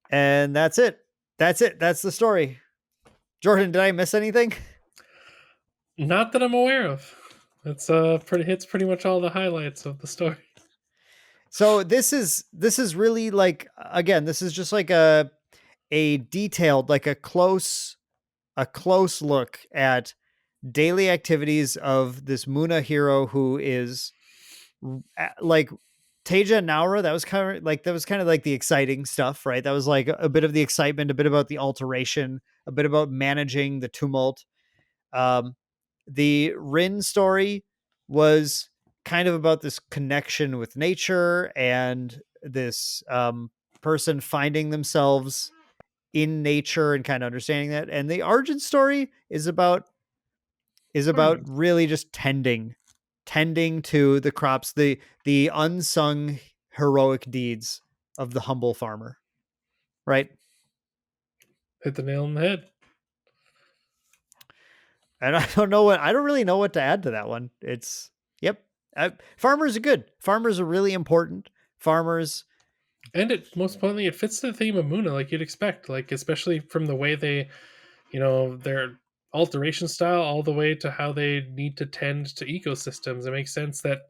that's it. That's it. That's the story. Jordan, did I miss anything? Not that I'm aware of. It's hits pretty much all the highlights of the story. So this is really like, again, this is just like a detailed, like a close look at daily activities of this Muna hero who is like Teija and Nauraa. That was kind of like the exciting stuff, right? That was like a bit of the excitement, a bit about the alteration, a bit about managing the tumult. The Rin story was kind of about this connection with nature and this person finding themselves in nature and kind of understanding that. And the Arjun story is about really just tending to the crops, the unsung heroic deeds of the humble farmer, right? Hit the nail on the head. And I don't really know what to add to that one. It's, yep. Farmers are good. Farmers are really important. Farmers. And most importantly, it fits the theme of Muna, like you'd expect, like especially from the way they, their alteration style, all the way to how they need to tend to ecosystems. It makes sense that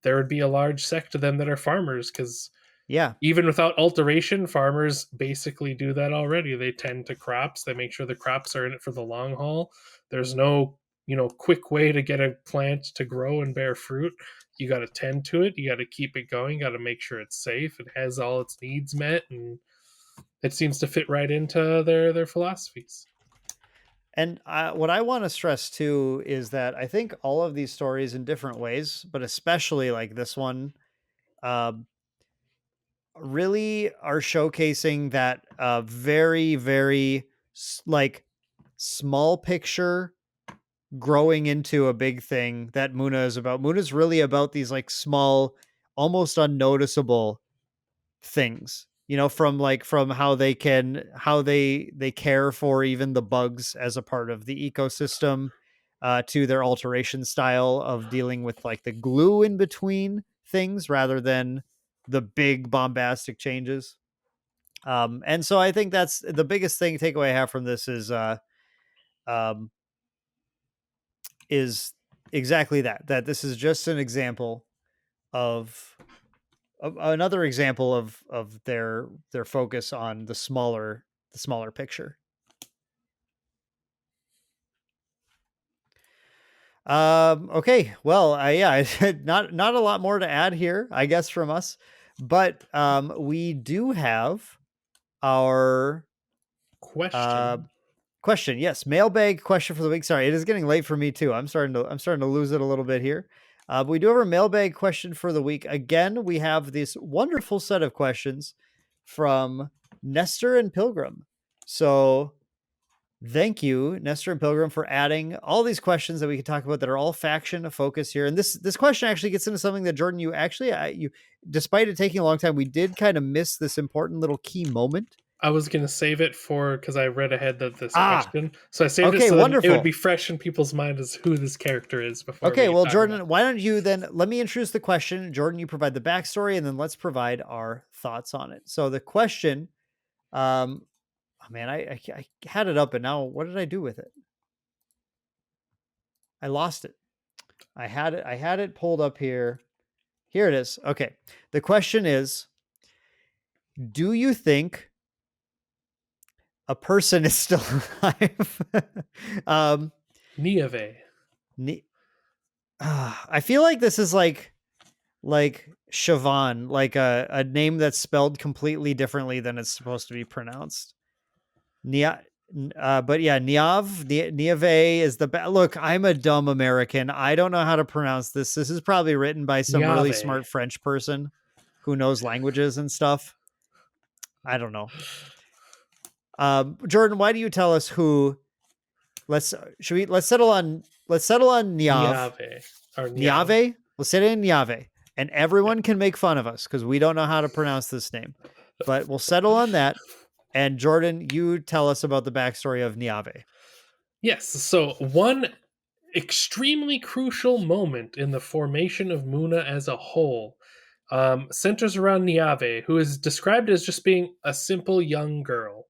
there would be a large sect of them that are farmers, because Yeah. even without alteration, farmers basically do that already. They tend to crops. They make sure the crops are in it for the long haul. There's no, quick way to get a plant to grow and bear fruit. You got to tend to it. You got to keep it going. Got to make sure it's safe. It has all its needs met, and it seems to fit right into their philosophies. And what I want to stress too is that I think all of these stories in different ways, but especially like this one, really are showcasing that very, very like small picture growing into a big thing that Muna is about. Muna is really about these like small, almost unnoticeable things, from how they care for even the bugs as a part of the ecosystem, to their alteration style of dealing with like the glue in between things rather than the big bombastic changes. And so I think that's the biggest takeaway I have from this um, is exactly that this is just an example of another example of their focus on the smaller picture. Okay, well, yeah, not a lot more to add here, I guess, from us, but we do have our question. Yes, mailbag question for the week. Sorry, it is getting late for me too. I'm starting to lose it a little bit here. But we do have our mailbag question for the week. Again, we have this wonderful set of questions from Nestor and Pilgrim. So thank you, Nestor and Pilgrim, for adding all these questions that we can talk about that are all faction focus here. And this question actually gets into something that, Jordan, you despite it taking a long time, we did kind of miss this important little key moment. I was gonna save it for because I read ahead of this Ah, question, so I saved it okay, so that it would wonderful. be fresh in people's mind as who this character is before Okay, we well, talk about Jordan, why don't you then let me introduce the question. Jordan, you provide the backstory, and then let's provide our thoughts on it. So the question, oh man, I had it up, and now what did I do with it? I lost it. I had it pulled up here. Here it is. Okay. The question is, do you think a person is still alive? um, Nieve. I feel like this is like Siobhan, like a name that's spelled completely differently than it's supposed to be pronounced. Nia, but yeah, Niave is the look. I'm a dumb American. I don't know how to pronounce this. This is probably written by some really Niave. smart French person who knows languages and stuff. I don't know. Jordan, why do you tell us who? Let's settle on Niave. Or Niave. Niave. We'll say it in Niave, and everyone can make fun of us because we don't know how to pronounce this name. But we'll settle on that. And Jordan, you tell us about the backstory of Niave. Yes. So one extremely crucial moment in the formation of Muna as a whole centers around Niave, who is described as just being a simple young girl.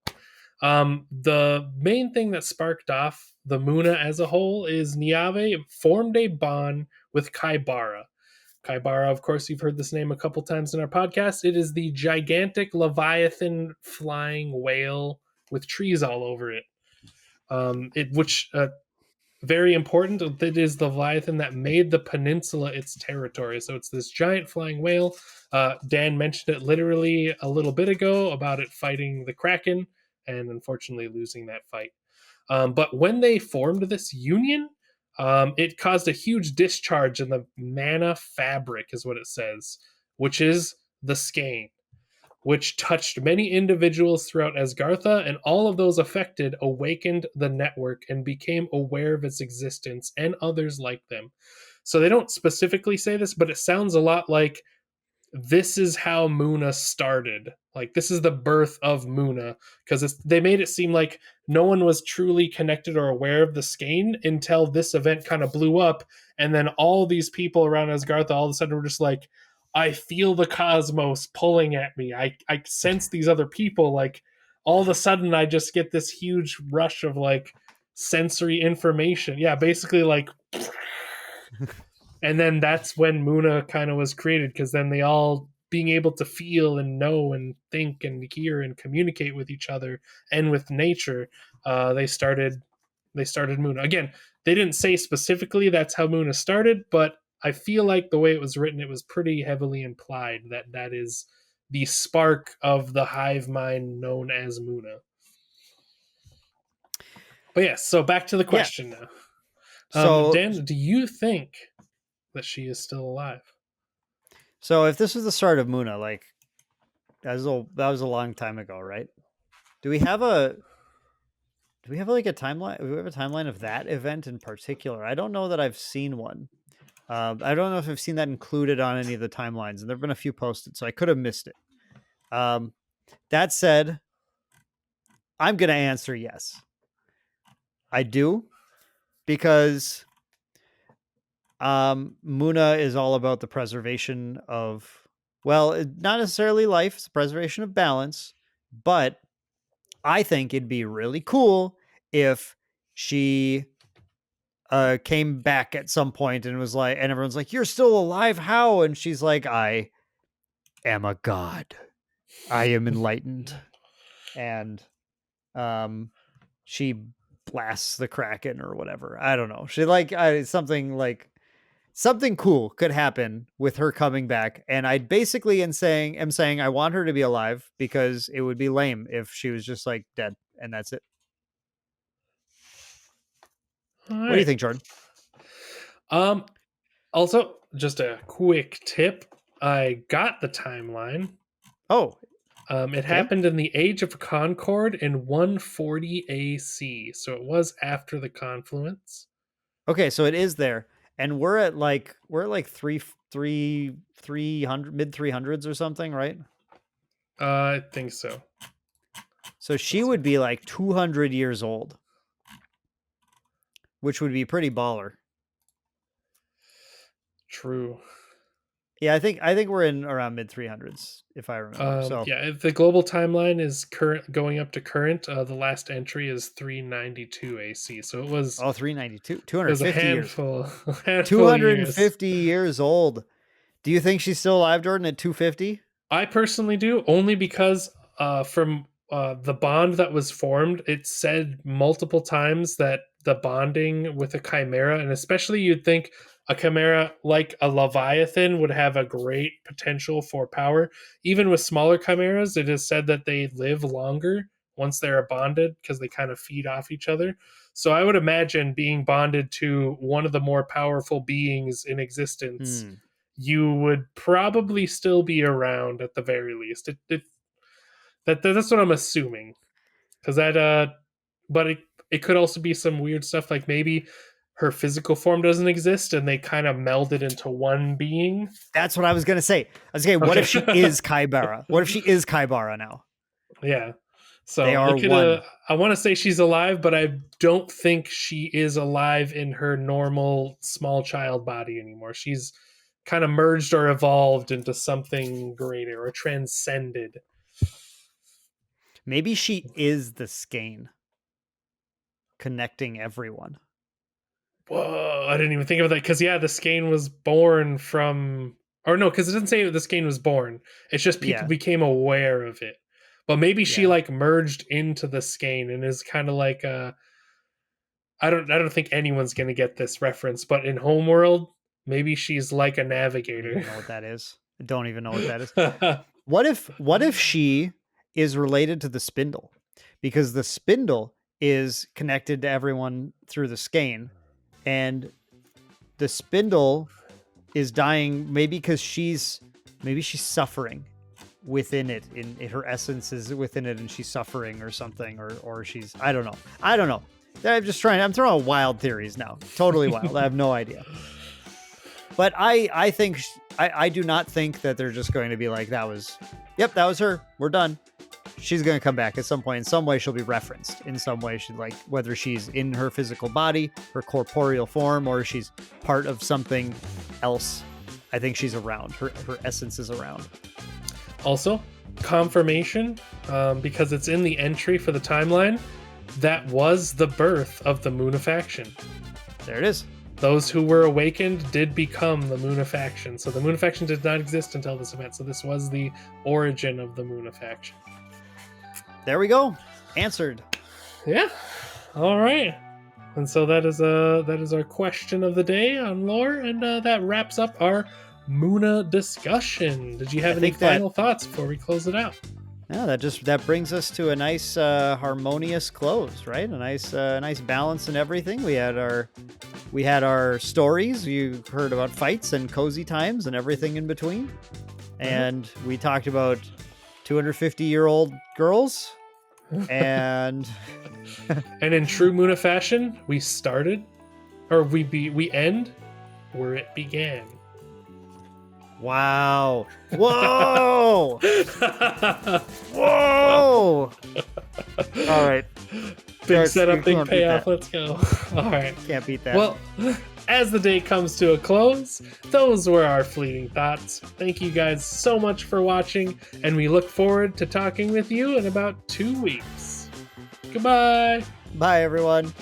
The main thing that sparked off the Muna as a whole is Niave formed a bond with Kaibara. Kaibara, of course, you've heard this name a couple times in our podcast. It is the gigantic Leviathan flying whale with trees all over it. Which very important. It is the Leviathan that made the peninsula its territory. So it's this giant flying whale. Dan mentioned it literally a little bit ago about it fighting the Kraken and unfortunately losing that fight. But when they formed this union, it caused a huge discharge in the mana fabric, is what it says, which is the skein, which touched many individuals throughout Asgartha, and all of those affected awakened the network and became aware of its existence and others like them. So they don't specifically say this, but it sounds a lot like this is how Muna started. Like this is the birth of Muna because they made it seem like no one was truly connected or aware of the skein until this event kind of blew up, and then all these people around Asgartha all of a sudden were just like, I feel the cosmos pulling at me. I sense these other people. Like all of a sudden, I just get this huge rush of like sensory information. Yeah, basically like and then that's when Muna kind of was created because then they all being able to feel and know and think and hear and communicate with each other and with nature, they started Muna again. They didn't say specifically that's how Muna started, but I feel like the way it was written, it was pretty heavily implied that that is the spark of the hive mind known as Muna. But yes, so back to the Yeah. question now. So Dan, do you think that she is still alive? so if this was the start of Muna, like that was a long time ago, right? Do we have a like a timeline? Do we have a timeline of that event in particular? I don't know that I've seen one. I don't know if I've seen that included on any of the timelines, and there've been a few posted, so I could have missed it. That said, I'm gonna answer yes. I do because Muna is all about the preservation of, well, not necessarily life, it's the preservation of balance, but I think it'd be really cool if she came back at some point and was like, and everyone's like, "You're still alive? How?" And she's like, "I am a god. I am enlightened." And she blasts the Kraken or whatever. I don't know. She like something cool could happen with her coming back, and I basically am saying I want her to be alive because it would be lame if she was just like dead and that's it. All What do you right. think, Jordan? Um, Also, just a quick tip. I got the timeline. Oh, It okay. happened in the Age of Concord in 140 AC, so it was after the confluence. Okay, so it is there, and we're at like 300 mid 300s or something, right? I think so. So she would be like 200 years old, which would be pretty baller. True. Yeah, I think we're in around mid 300s if I remember. So Yeah, if the global timeline is current going up to current, the last entry is 392 AC. So it was 392, it was a 250 years. handful, a handful of years. 250 years old. Do you think she's still alive, Jordan, at 250? I personally do, only because from the bond that was formed, it said multiple times that the bonding with a chimera, and especially you'd think a chimera like a Leviathan would have a great potential for power. Even with smaller chimeras, it is said that they live longer once they're bonded because they kind of feed off each other. So I would imagine being bonded to one of the more powerful beings in existence, you would probably still be around at the very least. That's what I'm assuming. Because but it could also be some weird stuff, like maybe her physical form doesn't exist and they kind of melded into one being. That's what I was gonna say. I was saying, what if she is Kaibara? What if she is Kaibara now? Yeah. So they are one. I want to say she's alive, but I don't think she is alive in her normal small child body anymore. She's kind of merged or evolved into something greater or transcended. Maybe she is the skein connecting everyone. Whoa, I didn't even think of that, because the skein was born from, or no, because it doesn't say the skein was born. It's just people became aware of it. But maybe she like merged into the skein and is kind of like I don't think anyone's gonna get this reference, but in Homeworld, maybe she's like a navigator. I don't know what that is. I don't even know what that is. What if she is related to the spindle? Because the spindle is connected to everyone through the skein, and the spindle is dying maybe because she's suffering within it, in her essence is within it, and she's suffering or something, or she's I don't know. I'm throwing wild theories now, totally wild. I have no idea, but I think I do not think that they're just going to be like, that was her, we're done. She's going to come back at some point. In some way, she'll be referenced. In some way, she, like, whether she's in her physical body, her corporeal form, or she's part of something else. I think she's around. Her essence is around. Also, confirmation, because it's in the entry for the timeline, that was the birth of the Moonifaction. There it is. Those who were awakened did become the Moonifaction. So the Moonifaction did not exist until this event. So this was the origin of the Moonifaction. There we go. Answered. Yeah. All right. And so that is our question of the day on lore, and that wraps up our Moona discussion. Did you have any final thoughts before we close it out? Yeah, that brings us to a nice harmonious close, right? A nice balance in everything. We had our stories. You heard about fights and cozy times and everything in between. And we talked about 250-year-old girls, and and in true Moona fashion, we end where it began. Wow! Whoa! Whoa! All right. Big setup, big payoff. Let's go. All right. Can't beat that. Well, as the day comes to a close, those were our fleeting thoughts. Thank you guys so much for watching, and we look forward to talking with you in about 2 weeks. Goodbye. Bye, everyone.